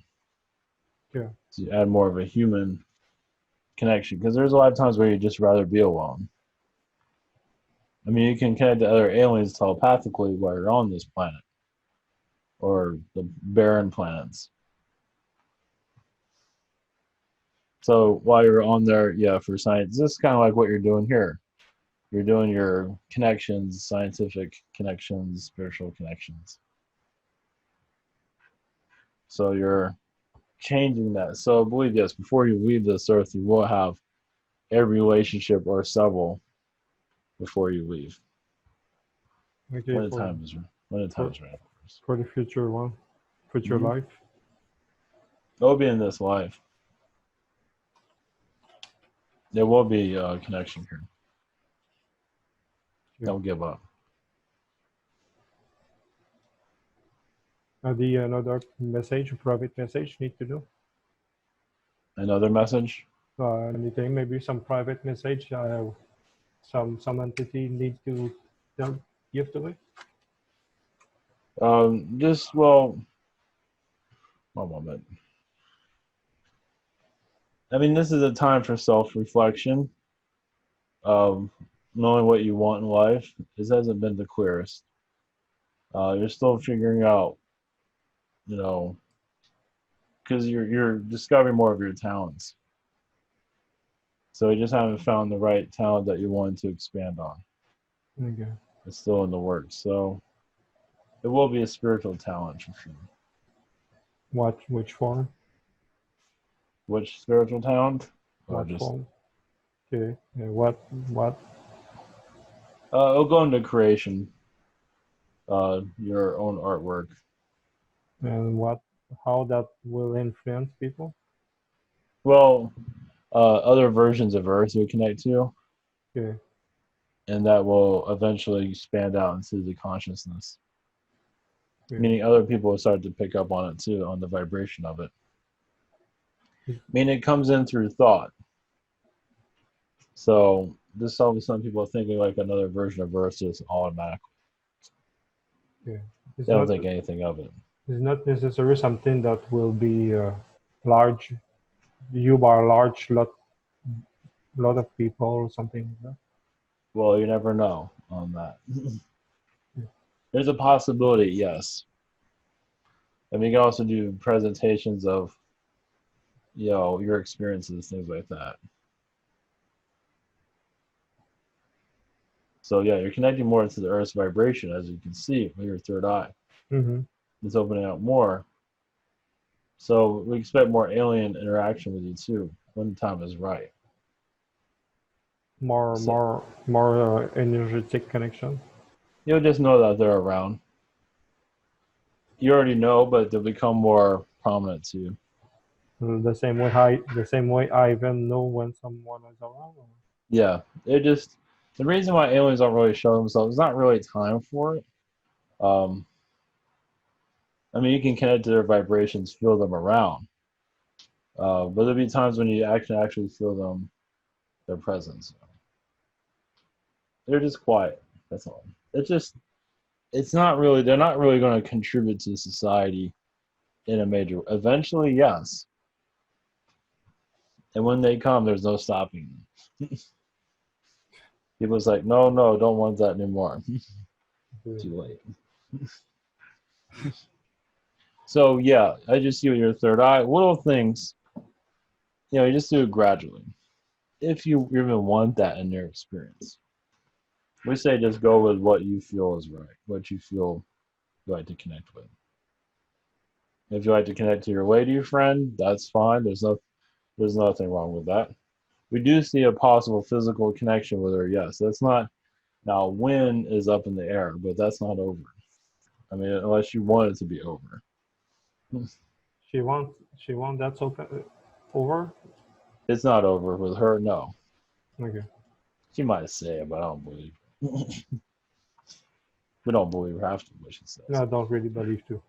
Yeah. To add more of a human connection. Because there's a lot of times where you'd just rather be alone. I mean, you can connect to other aliens telepathically while you're on this planet. Or the barren planets. So while you're on there, yeah, for science, this is kind of like what you're doing here. You're doing your connections, scientific connections, spiritual connections. So you're changing that. So believe this, before you leave this earth, you will have a relationship or several before you leave. Okay. When the time is right, of course. For the future one, future life. It'll be in this life. There will be a connection here. Yeah. Don't give up. Another message, private message need to do. Another message? Anything, maybe some private message. Some entity need to give to me. One moment. I mean, this is a time for self-reflection. Knowing what you want in life. This hasn't been the clearest. You're still figuring out, because you're discovering more of your talents. So you just haven't found the right talent that you wanted to expand on. Okay. It's still in the works. So it will be a spiritual talent for sure. Which form? Which spiritual talent? What form? Okay. What? It'll go into creation. Your own artwork. And how that will influence people? Well, other versions of Earth we connect to. Okay. And that will eventually expand out into the consciousness. Okay. Meaning other people will start to pick up on it too, on the vibration of it. Meaning it comes in through thought. So this all of a sudden people are thinking like another version of Earth is automatic. Yeah. They don't think anything of it. It's not necessarily something that will be large. You by a lot of people or something like that. Well, you never know on that. There's a possibility, yes. And we can also do presentations of, your experiences, things like that. So yeah, you're connecting more to the Earth's vibration, as you can see with your third eye. Mm-hmm. It's opening up more. So we expect more alien interaction with you too when the time is right. So More energetic connection. you'll just know that they're around. You already know, but they'll become more prominent to you. The same way I even know when someone is around. Yeah, the reason why aliens don't really show themselves is not really time for it. Um, I mean, you can connect to their vibrations, feel them around, but there'll be times when you actually feel their presence. They're just quiet. That's all. It's not really. They're not really going to contribute to society in a major. Eventually, yes, and when they come, there's no stopping them. People's like, no, no, don't want that anymore. Too late. So yeah, I just see with your third eye, little things, you just do it gradually. If you even want that in your experience. We say just go with what you feel is right, what you feel you like to connect with. If you like to connect to your lady friend, that's fine. There's nothing wrong with that. We do see a possible physical connection with her, yes. That's not now when is up in the air, but that's not over. I mean, unless you want it to be over. She want that's over. It's not over with her, no. Okay. She might say it, but I don't believe it. We don't believe half of what she says. No, I don't really believe too.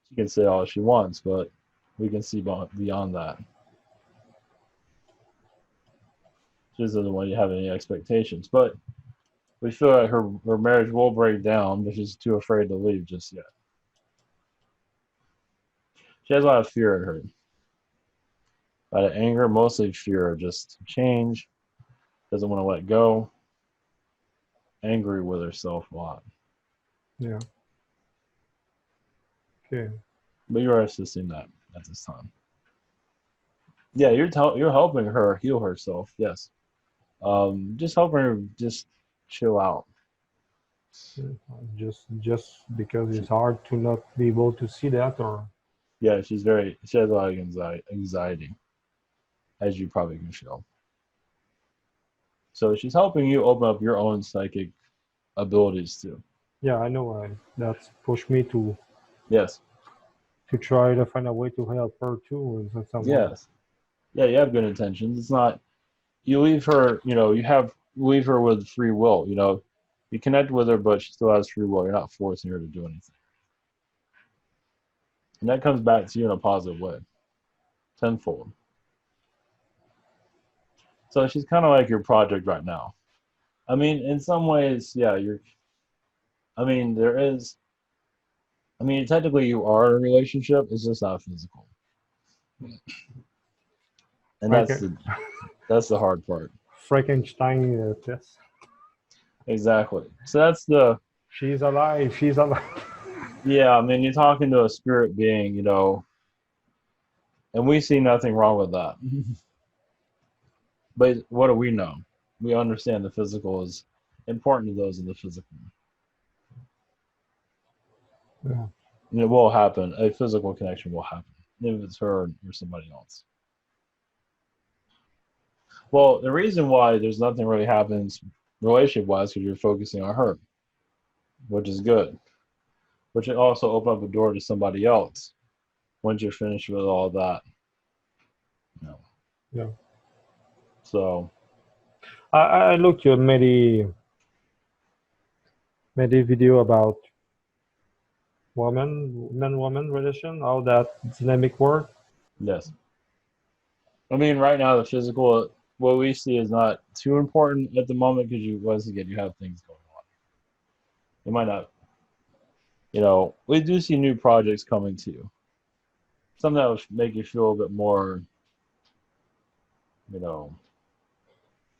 She can say all she wants, but we can see beyond that. She doesn't want you to have any expectations, but we feel like her marriage will break down, but she's too afraid to leave just yet. She has a lot of fear in her. A lot of anger, mostly fear of just change, doesn't want to let go, angry with herself a lot. Yeah. Okay. But you are assisting that at this time. Yeah, you're helping her heal herself, yes. Just helping her just chill out. Just because it's hard to not be able to see that, or Yeah, she has a lot of anxiety, as you probably can feel. So she's helping you open up your own psychic abilities too. yeah, I know. That's pushed me to Yes. try to find a way to help her too in some way. Yes. Yeah, you have good intentions. It's not you leave her, leave her with free will, You connect with her, but she still has free will. You're not forcing her to do anything. And that comes back to you in a positive way. Tenfold. So she's kind of like your project right now. I mean, in some ways, yeah, technically you are in a relationship, it's just not physical. And that's the hard part. Frankenstein test. Exactly. So She's alive. She's alive. Yeah, I mean, you're talking to a spirit being, and we see nothing wrong with that. But what do we know? We understand the physical is important to those in the physical. Yeah. And it will happen. A physical connection will happen, if it's her or somebody else. Well, the reason why there's nothing really happens relationship-wise because you're focusing on her, which is good. Which will also open up a door to somebody else once you're finished with all that. Yeah. So I looked at many video about woman relation, how that dynamic work. yes. I mean, right now the physical, what we see is not too important at the moment because once again, you have things going on. You might not, we do see new projects coming to you. Something that will make you feel a bit more,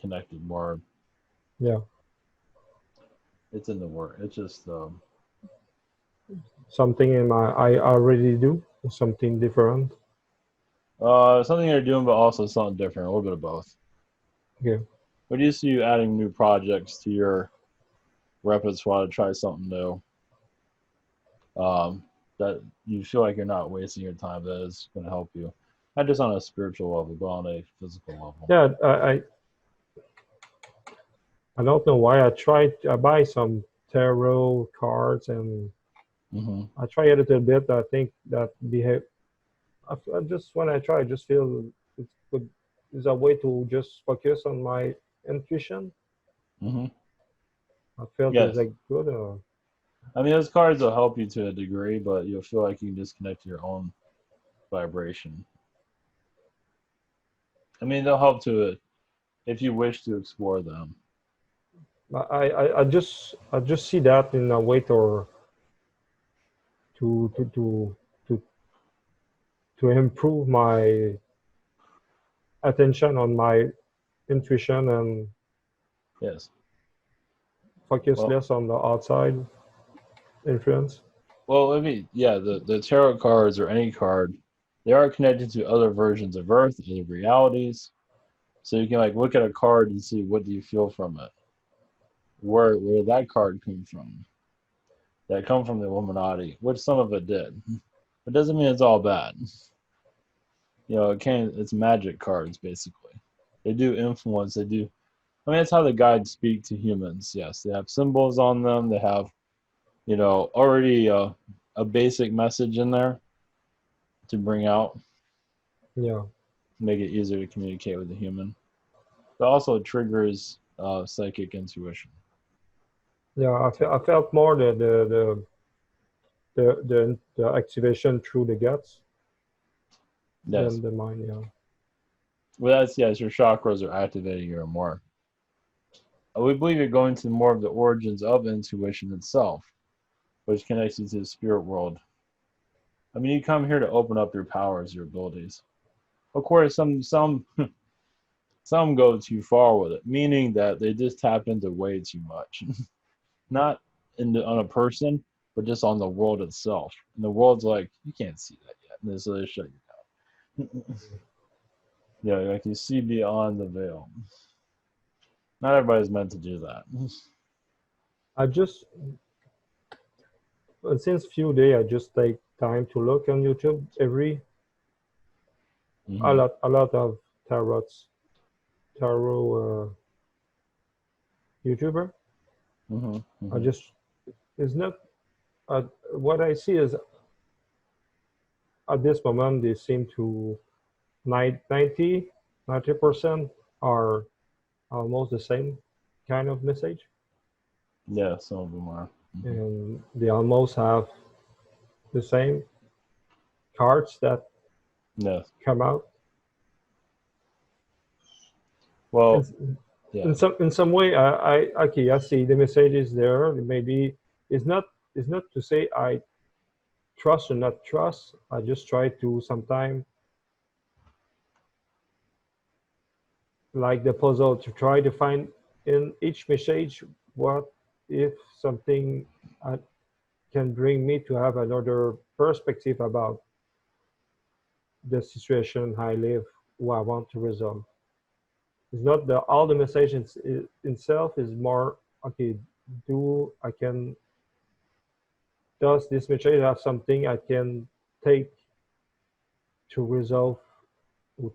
connected more. Yeah. It's in the word. It's just something I already do, or something different. something you're doing, but also something different. A little bit of both. Okay. What do you see you adding new projects to your repertoire to try something new? That you feel like you're not wasting your time, that is going to help you. Not just on a spiritual level, but on a physical level. Yeah, I don't know why I buy some tarot cards and Hmm. I try it a little bit. I think that behave. I just when I try, I just feel it's good. Is a way to just focus on my intuition. Hmm. I felt it's Yes. like good. I mean, those cards will help you to a degree, but you'll feel like you can disconnect to your own vibration. I mean, they'll help to it if you wish to explore them. I just see that in a way to to to to to improve my attention on my intuition and Yes. focus Well, less on the outside influence. I mean, yeah, the tarot cards or any card, they are connected to other versions of Earth, other realities. So you can like look at a card and see what do you feel from it. Where that card came from. That come from the Illuminati, which some of it did. It doesn't mean it's all bad. You know, it's magic cards basically. They do influence, they do I mean that's how the guides speak to humans. Yes, they have symbols on them, they have, already a basic message in there to bring out, Yeah, make it easier to communicate with the human. But also triggers psychic intuition. yeah. I felt more the activation through the guts Yes. than the mind. Yeah, Well, that's yes, your chakras are activating your more. We believe you're going to more of the origins of intuition itself, which connects you to the spirit world. I mean, you come here to open up your powers, your abilities. Of course, some go too far with it, meaning that they just tap into way too much, not on a person, but just on the world itself. And the world's like, you can't see that yet, and so they shut you down. Yeah, like you see beyond the veil. Not everybody's meant to do that. I just since few days I just take time to look on YouTube every Hmm. a lot of tarot YouTuber. Hmm. I Hmm. just it's not what I see is at this moment they seem to 90% are almost the same kind of message, Yeah, some of them are. Hmm. and they almost have the same cards that Yes. come out. Well, And yes. in some way, I see the message is there. Maybe it's not it's not to say I trust or not trust. I just try to sometimes like the puzzle to try to find in each message what if something can bring me to have another perspective about the situation I live, who I want to resolve. It's not the all the message itself is more okay. Do I can does this message have something I can take to resolve? Who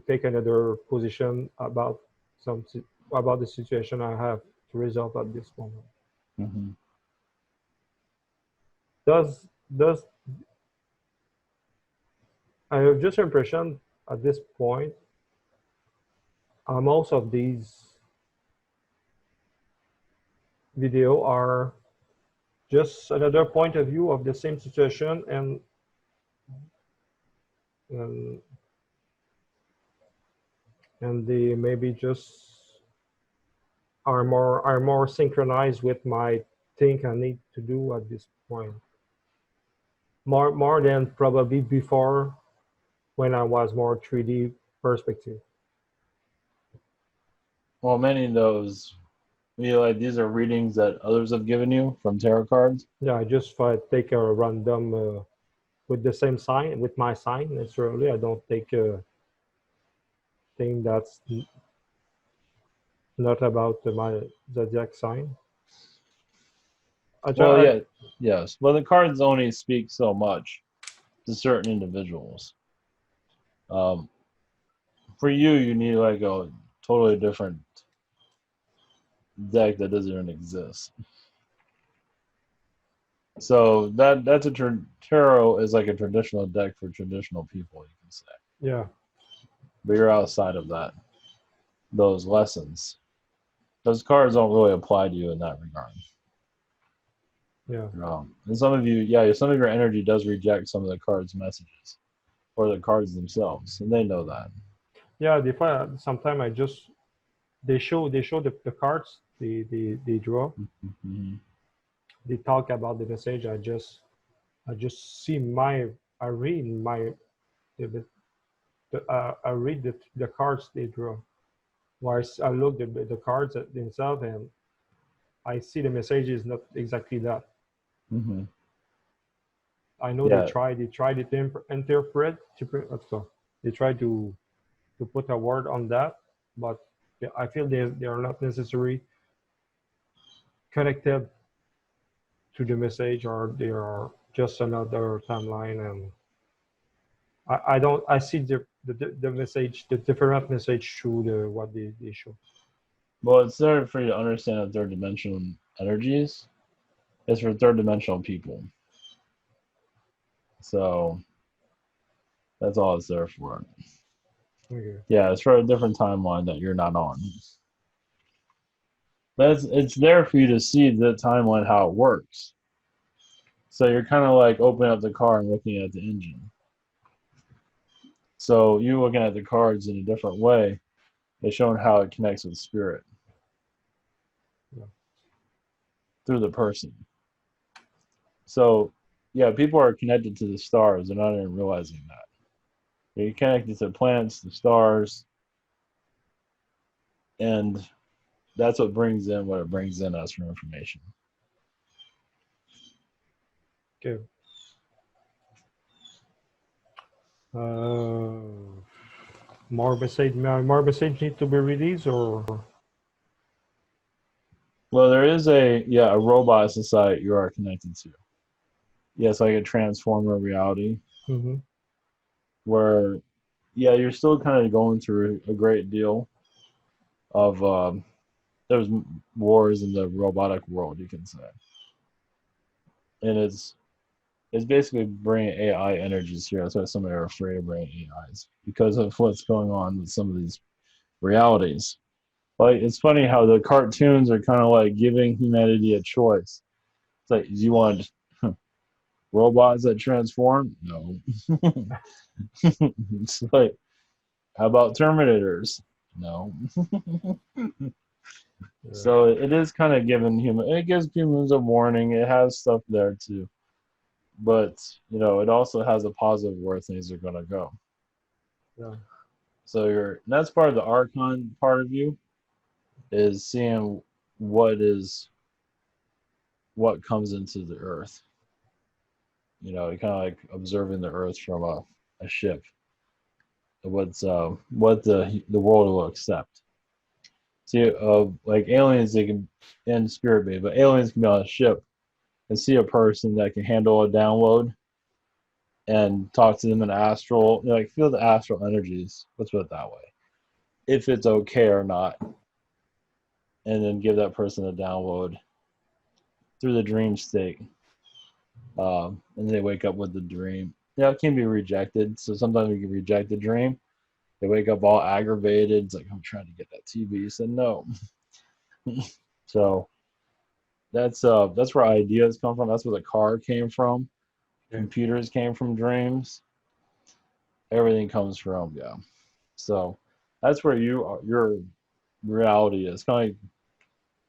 take another position about some about the situation I have to resolve at this moment. Hmm. Does I have just impression at this point most of these video are just another point of view of the same situation and and they maybe just are more synchronized with my thing I need to do at this point. More than probably before when I was more 3D perspective. Well, many of those, like these are readings that others have given you from tarot cards. Yeah, I just take a random with the same sign with my sign necessarily. I don't take a thing that's not about my zodiac sign. I Well, try. yeah, yes. Well, the cards only speak so much to certain individuals. Um, for you, you need like a totally different deck that doesn't even exist. So that's tarot is like a traditional deck for traditional people, you can say. Yeah, But you're outside of that, those lessons. Those cards don't really apply to you in that regard. yeah, And some of you, yeah, some of your energy does reject some of the cards' messages or the cards themselves, and they know that. yeah. Sometimes I just they show the cards they draw. Mhm. They talk about the message. I just see my I read my I read the cards they draw. Whilst I look the cards themselves and I see the message is not exactly that. Mhm. I know Yeah. they try to interpret so they try to put a word on that, but I feel they are not necessarily connected to the message or they are just another timeline and I don't I see the message the different message through the what they show. Well, it's there for you to understand the third dimensional energies. It's for third dimensional people. So that's all it's there for. Okay. Yeah, it's for a different timeline that you're not on. It's there for you to see the timeline how it works. So you're kind of like opening up the car and looking at the engine. So you looking at the cards in a different way, it's showing how it connects with spirit Yeah. through the person. So yeah, people are connected to the stars. They're not even realizing that. You're connected to the planets, the stars, and that's what brings in what it brings in us for information. Okay. Uh, more message need to be released or Well, there is a robot society you are connected to. Yes, like a transformer reality mm-hmm. where you're still kind of going through a great deal of there's wars in the robotic world, you can say, and it's basically bringing AI energies here. That's why some are afraid of bringing AIs because of what's going on with some of these realities. Like it's funny how the cartoons are kind of like giving humanity a choice. It's like, do you want robots that transform? No. It's like, how about Terminators? No. Yeah. So it is kind of giving human. It gives humans a warning. It has stuff there too, but it also has a positive where things are gonna go. Yeah. So that's part of the archon part of you is seeing what is what comes into the earth. Kind of like observing the earth from a ship. What the world will accept. See, like aliens, they can in spirit be, but aliens can be on a ship and see a person that can handle a download and talk to them in astral, like feel the astral energies. Let's put it that way. If it's okay or not, and then give that person a download through the dream state, and they wake up with the dream. It can be rejected. So sometimes we can reject the dream. They wake up all aggravated. It's like, I'm trying to get that TV. You said no. So that's where ideas come from. That's where the car came from. Okay. Computers came from dreams. Everything comes from, yeah. So that's where your reality is. Kind of like,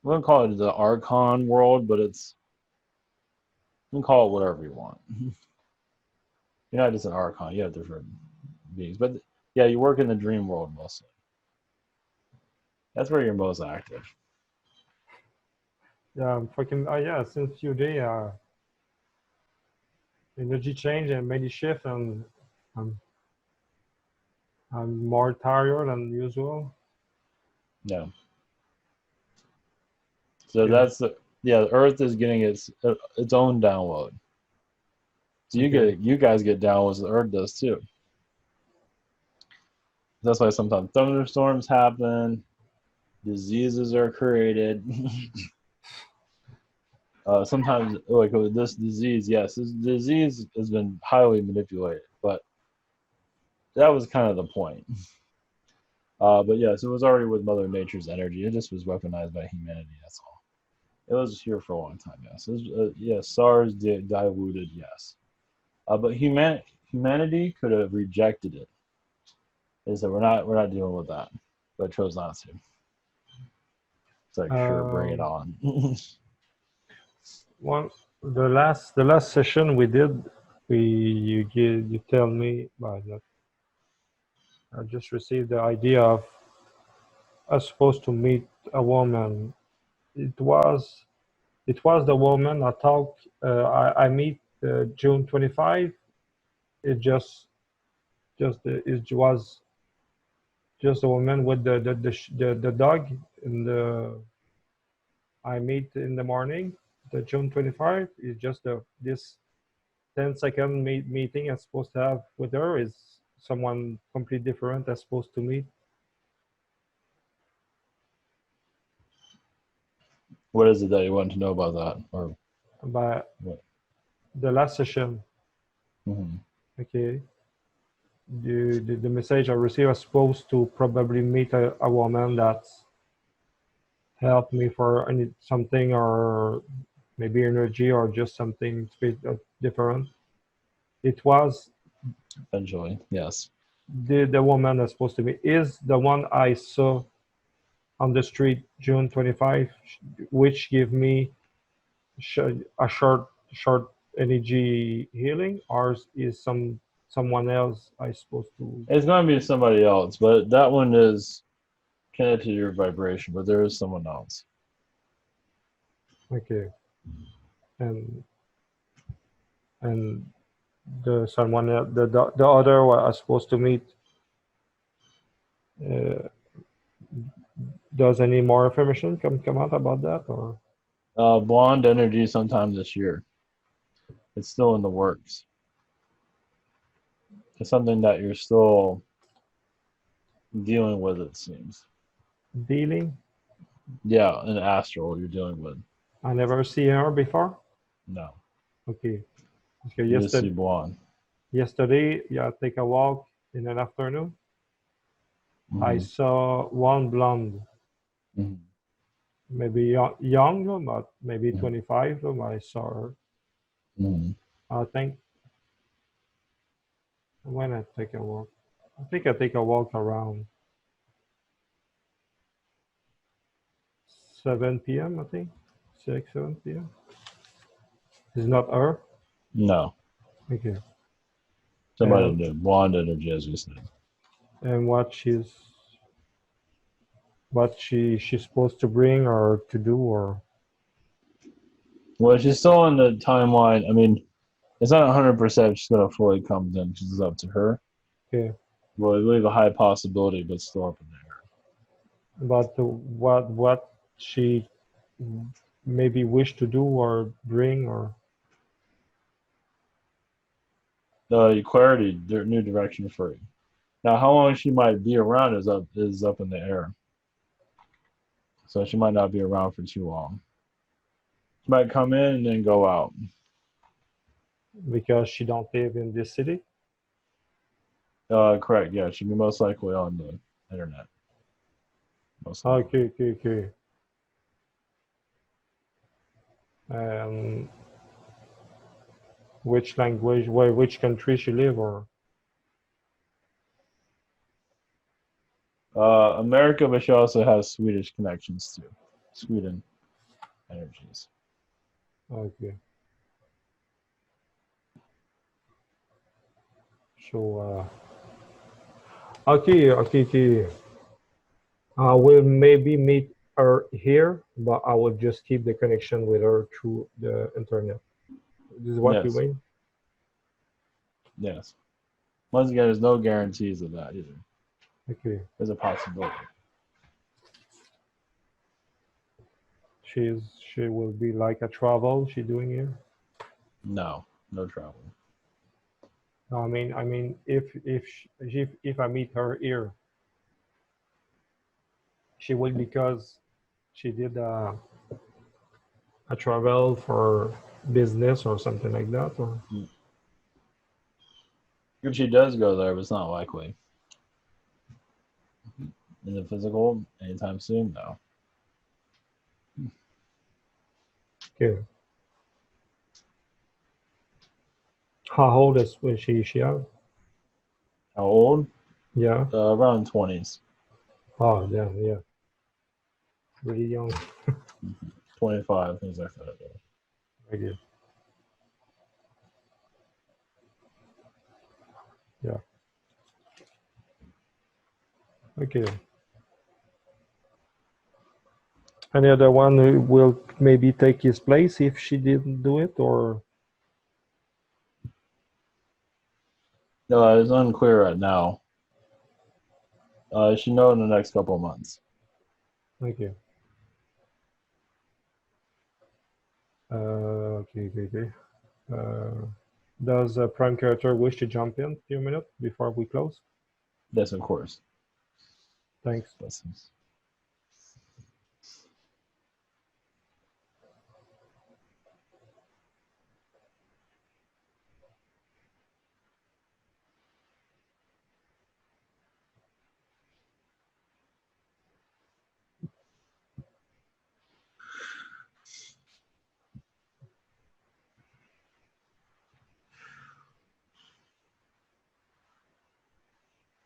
we don't call it the archon world, but you can call it whatever you want. You're not just an archon, you have different beings. But yeah, you work in the dream world mostly. That's where you're most active. Yeah, fucking yeah, since few days energy change and many shift and I'm I'm more tired than usual. Yeah. So Okay. that's the Earth is getting its own download. So you guys get downloads, the Earth does too. That's why sometimes thunderstorms happen, diseases are created. Sometimes, like with this disease, yes, this disease has been highly manipulated, but that was kind of the point. But yes, it was already with Mother Nature's energy. It just was weaponized by humanity. That's all. It was here for a long time. Yes, yes. SARS diluted. Yes, but humanity could have rejected it. They said we're not dealing with that, but chose not to. It's like sure, bring it Um, on. one the last session we did, you tell me, but not, I just received the idea of us supposed to meet a woman. It was it was the woman I talk. I meet June 25. It it was just a woman with the dog in the I meet in the morning. The June 25 is just this 10-second meeting I'm supposed to have with her is someone completely different I'm supposed to meet. What is it that you want to know about that, or But what? the last session, Mm-hmm. okay, the message I received was supposed to probably meet a woman that's helped me for any something or maybe energy or just something different. It was Eventually, yes. the woman that's supposed to be is the one I saw on the street June 25, which gave me a short energy healing, or is someone else I supposed to? It's going to be somebody else, but that one is connected to your vibration. But there is someone else. Okay, and and the someone else, the other one I was supposed to meet. Uh, does any more information come out about that or? Blonde energy sometime this year. It's still in the works. It's something that you're still dealing with, it seems. Dealing? Yeah, an astral you're dealing with. I never see her before. No, Okay. Okay. you just see blonde. Yesterday, yeah, take a walk in an afternoon. I Mm-hmm. saw one blonde, Mm-hmm. maybe young, but maybe Mm-hmm. 25. I saw her. Mm-hmm. I think when I take a walk, I think I take a walk around 7 p.m. I think 6, 7 p.m. It's not her. No, Okay. somebody And new. Blonde energy, as we said. and what she's supposed to bring or to do or Well, she's still on the timeline. I mean, it's not 100% she's going to fully come in because it's up to her. okay. Well, we leave a high possibility, but still up in the air. But what she maybe wish to do or bring or Clarity, new direction for you. Now, how long she might be around is up in the air. So she might not be around for too long. She might come in and then go out. because she don't live in this city. Correct. Yeah, she'll be most likely on the internet. Most likely. Okay. Um, which language, where, which country she live or America, but she also has Swedish connections too. Sweden energies. okay. So okay. I will maybe meet her here, but I will just keep the connection with her through the internet. This is what you Yes. mean? Yes. Once again, there's no guarantees of that either. Okay. There's a possibility. She will be like a travel she doing here. No, no travel. No, I mean, if I meet her here, she will because she did a travel for business or something like that, or If she does go there, but it's not likely. In the physical, anytime soon, no. okay. How old is when she out? How old? Yeah. Around 20s. Oh yeah, yeah. Really young. 25, things like that. Very good. Yeah. Okay. Any other one who will maybe take his place if she didn't do it, or No, it's unclear right now. I should know in the next couple of months. okay. Okay. Does a prime character wish to jump in a few minutes before we close? Yes, of course. Thanks. Blessings.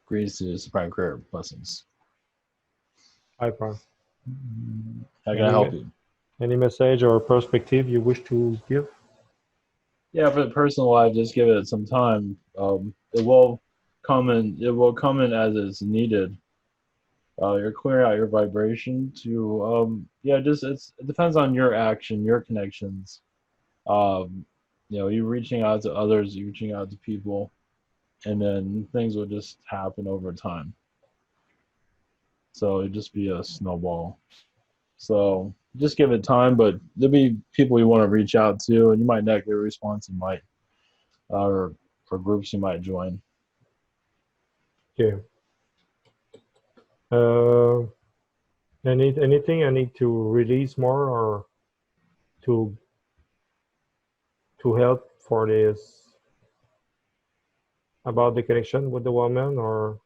Greetings to Supreme Career. Blessings. Hi, Prime. How can I help Any you? any message or perspective you wish to give? Yeah, for the personal life, just give it some time. It will come in. It will come in as it's needed. You're clearing out your vibration to. Yeah, just it depends on your action, your connections. Um, you reaching out to others, you reaching out to people, and then things will just happen over time. So it'd just be a snowball. So just give it time, but there'll be people you want to reach out to, and you might not get a response. You might, or for groups you might join. Okay. Uh, anything I need to release more or to help for this about the connection with the woman, or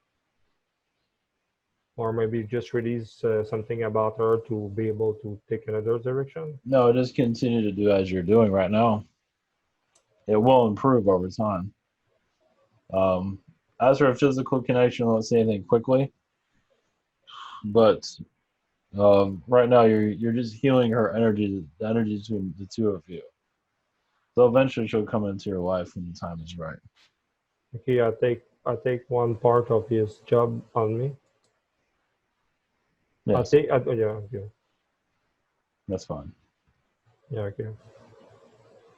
maybe just release something about her to be able to take another direction? No, just continue to do as you're doing right now. It will improve over time. Um, as for a physical connection, I won't say anything quickly, but right now you're just healing her energy, the energy between the two of you. So eventually she'll come into your life when the time is right. Okay, I take one part of his job on me. Yes, Yeah, okay. that's fine. Yeah, okay.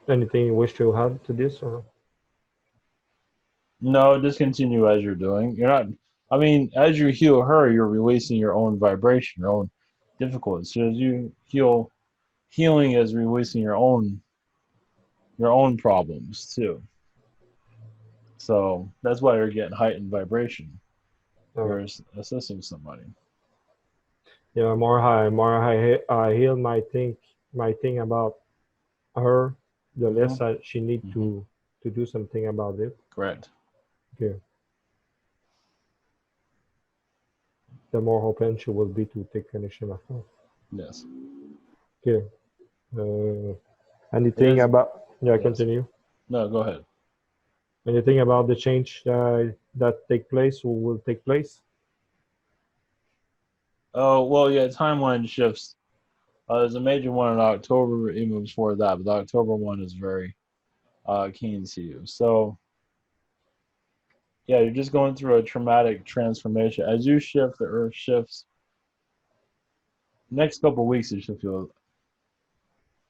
Anything you wish to add to this, or No, just continue as you're doing. You're not. I mean, as you heal her, you're releasing your own vibration, your own difficulties. So as you heal, healing is releasing your own problems too. So that's why you're getting heightened vibration. You're assisting somebody. yeah, more I heal my thing about her, the less she need Mm-hmm. to do something about it. Correct. Okay. The more open she will be to take connection of her. Yes. Okay. Uh, It anything is. about yeah, Yes. continue. No, go ahead. Anything about the change that take place or will take place? Oh, well, yeah, timeline shifts. There's a major one in October, even before that, but the October one is very keen to you. So, yeah, you're just going through a traumatic transformation. As you shift, the earth shifts. Next couple of weeks, you should feel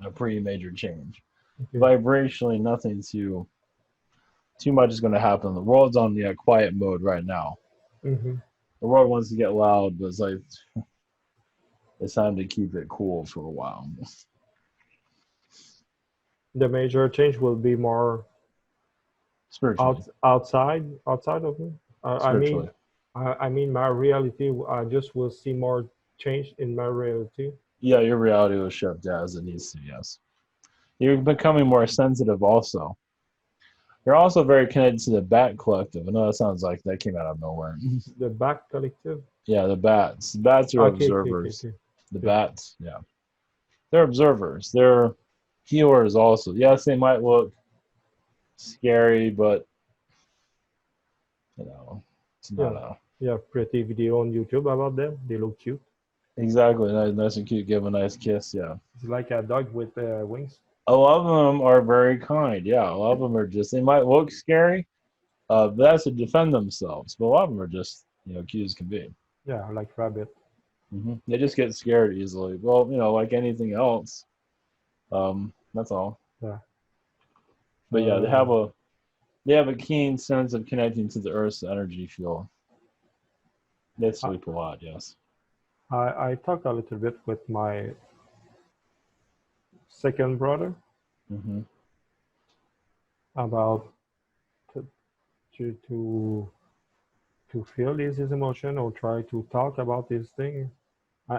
a pretty major change. Okay. Vibrationally, nothing too much is going to happen. The world's on the quiet mode right now. Mm-hmm. The world wants to get loud, but it's like it's time to keep it cool for a while. The major change will be more Spiritually. outside of me. I mean, Spiritually. I mean, my reality. I just will see more change in my reality. Yeah, your reality will shift as it needs to, yes. You're becoming more sensitive also. You're also very connected to the Bat Collective. I know that sounds like that came out of nowhere. The back collective. Yeah, the bats. The bats are Okay, okay, okay, observers. okay. The Okay. bats, yeah. They're observers. They're healers also. Yes, they might look scary, but you know, it's not Yeah, a yeah. Pretty video on YouTube about them. They look cute. exactly nice and cute. Give a nice kiss, yeah. It's like a dog with wings. A lot of them are very kind. Yeah, a lot of them are just. They might look scary, but that's to defend themselves. But a lot of them are just cute as can be. Yeah, like rabbit. They just get scared easily. Well, like anything else. That's all. Yeah. But yeah, Uh, they have a keen sense of connecting to the Earth's energy field. They I, sleep a lot. Yes. I talked a little bit with my second brother hmm about to to to, to feel his emotion or try to talk about this thing.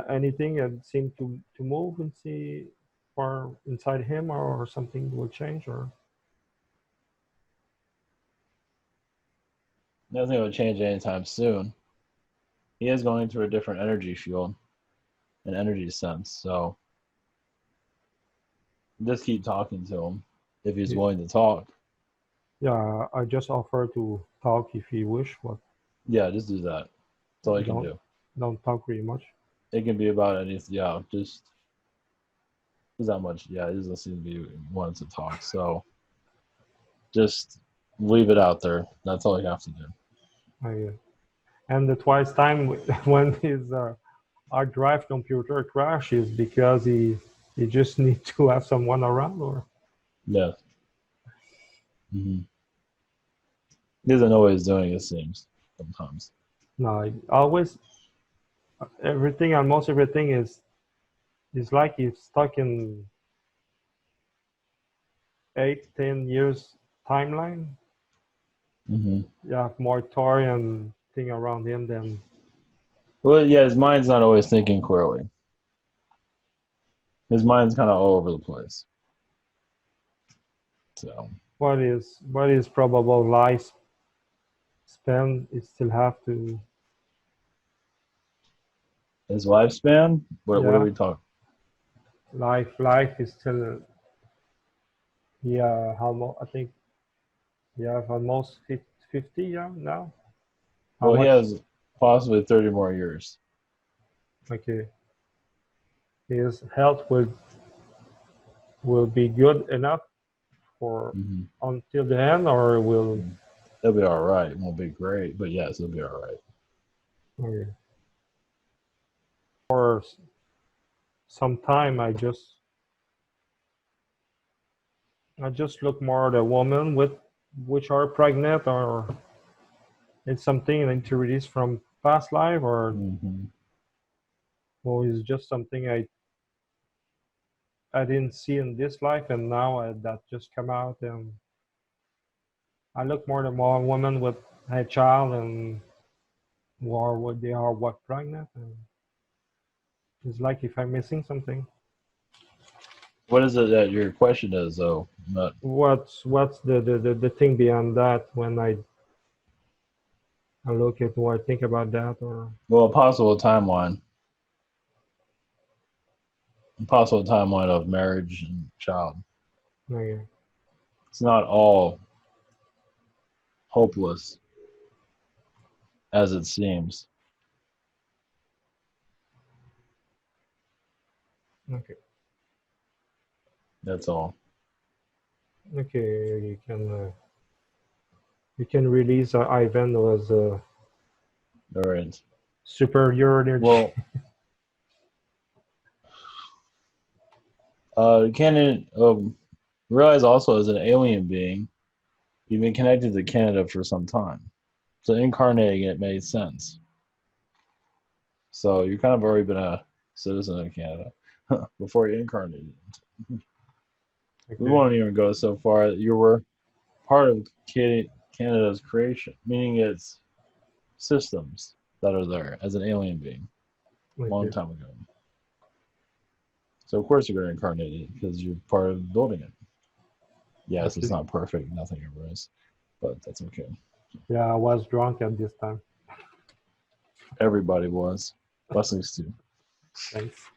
Anything that seemed to move and see or inside him or something will change or Nothing will change anytime soon. He is going through a different energy field, an energy sense. So just keep talking to him if he's yeah, willing to talk. yeah, I just offer to talk if he wish, but Yeah, just do that. That's all you can don't do. don't talk very much. It can be about anything. Yeah, just that much. Yeah, he doesn't seem to be wanting to talk. So just leave it out there. That's all you have to do. I, and the twice time when his hard drive computer crashes because he just need to have someone around or Yeah. hmm He doesn't know what he's doing, it seems, sometimes. no, always everything almost everything is like he's stuck in 8-10 years timeline. hmm You have more toy and thing around him than Well, yeah, his mind's not always thinking clearly. His mind's kind of all over the place. So, what is probable lifespan is still have to his lifespan, what are yeah we talking? life is still yeah almost I think you have almost 50 yeah now how Well, he much has possibly 30 more years. okay his health will be good enough for hmm until the end or will He'll be all right. It won't be great, but yes, he'll be all right. okay. For some time I just look more at a woman with which are pregnant or it's something I need to release from past life hmm or is just something I didn't see in this life and now that just come out and I look more at more women with a child and or what they are what pregnant and it's like if I'm missing something. What is it that your question is, though? Not, What's the thing beyond that when I look at what I think about that or well, a possible timeline of marriage and child. okay. It's not all hopeless as it seems. Okay. That's all. Okay, you can release Ivan as a All right. superior energy. Well, Canon realize also as an alien being, you've been connected to Canada for some time. So incarnating it made sense. So you've kind of already been a citizen of Canada before you incarnated. Okay. We won't even go so far that you were part of Canada's creation, meaning its systems that are there as an alien being a long Okay. time ago. So of course you're going to incarnate it because you're part of building it. Yes, it's Okay. not perfect. Nothing ever is, but that's okay. Yeah, I was drunk at this time. Everybody was. Blessings to you. Thanks.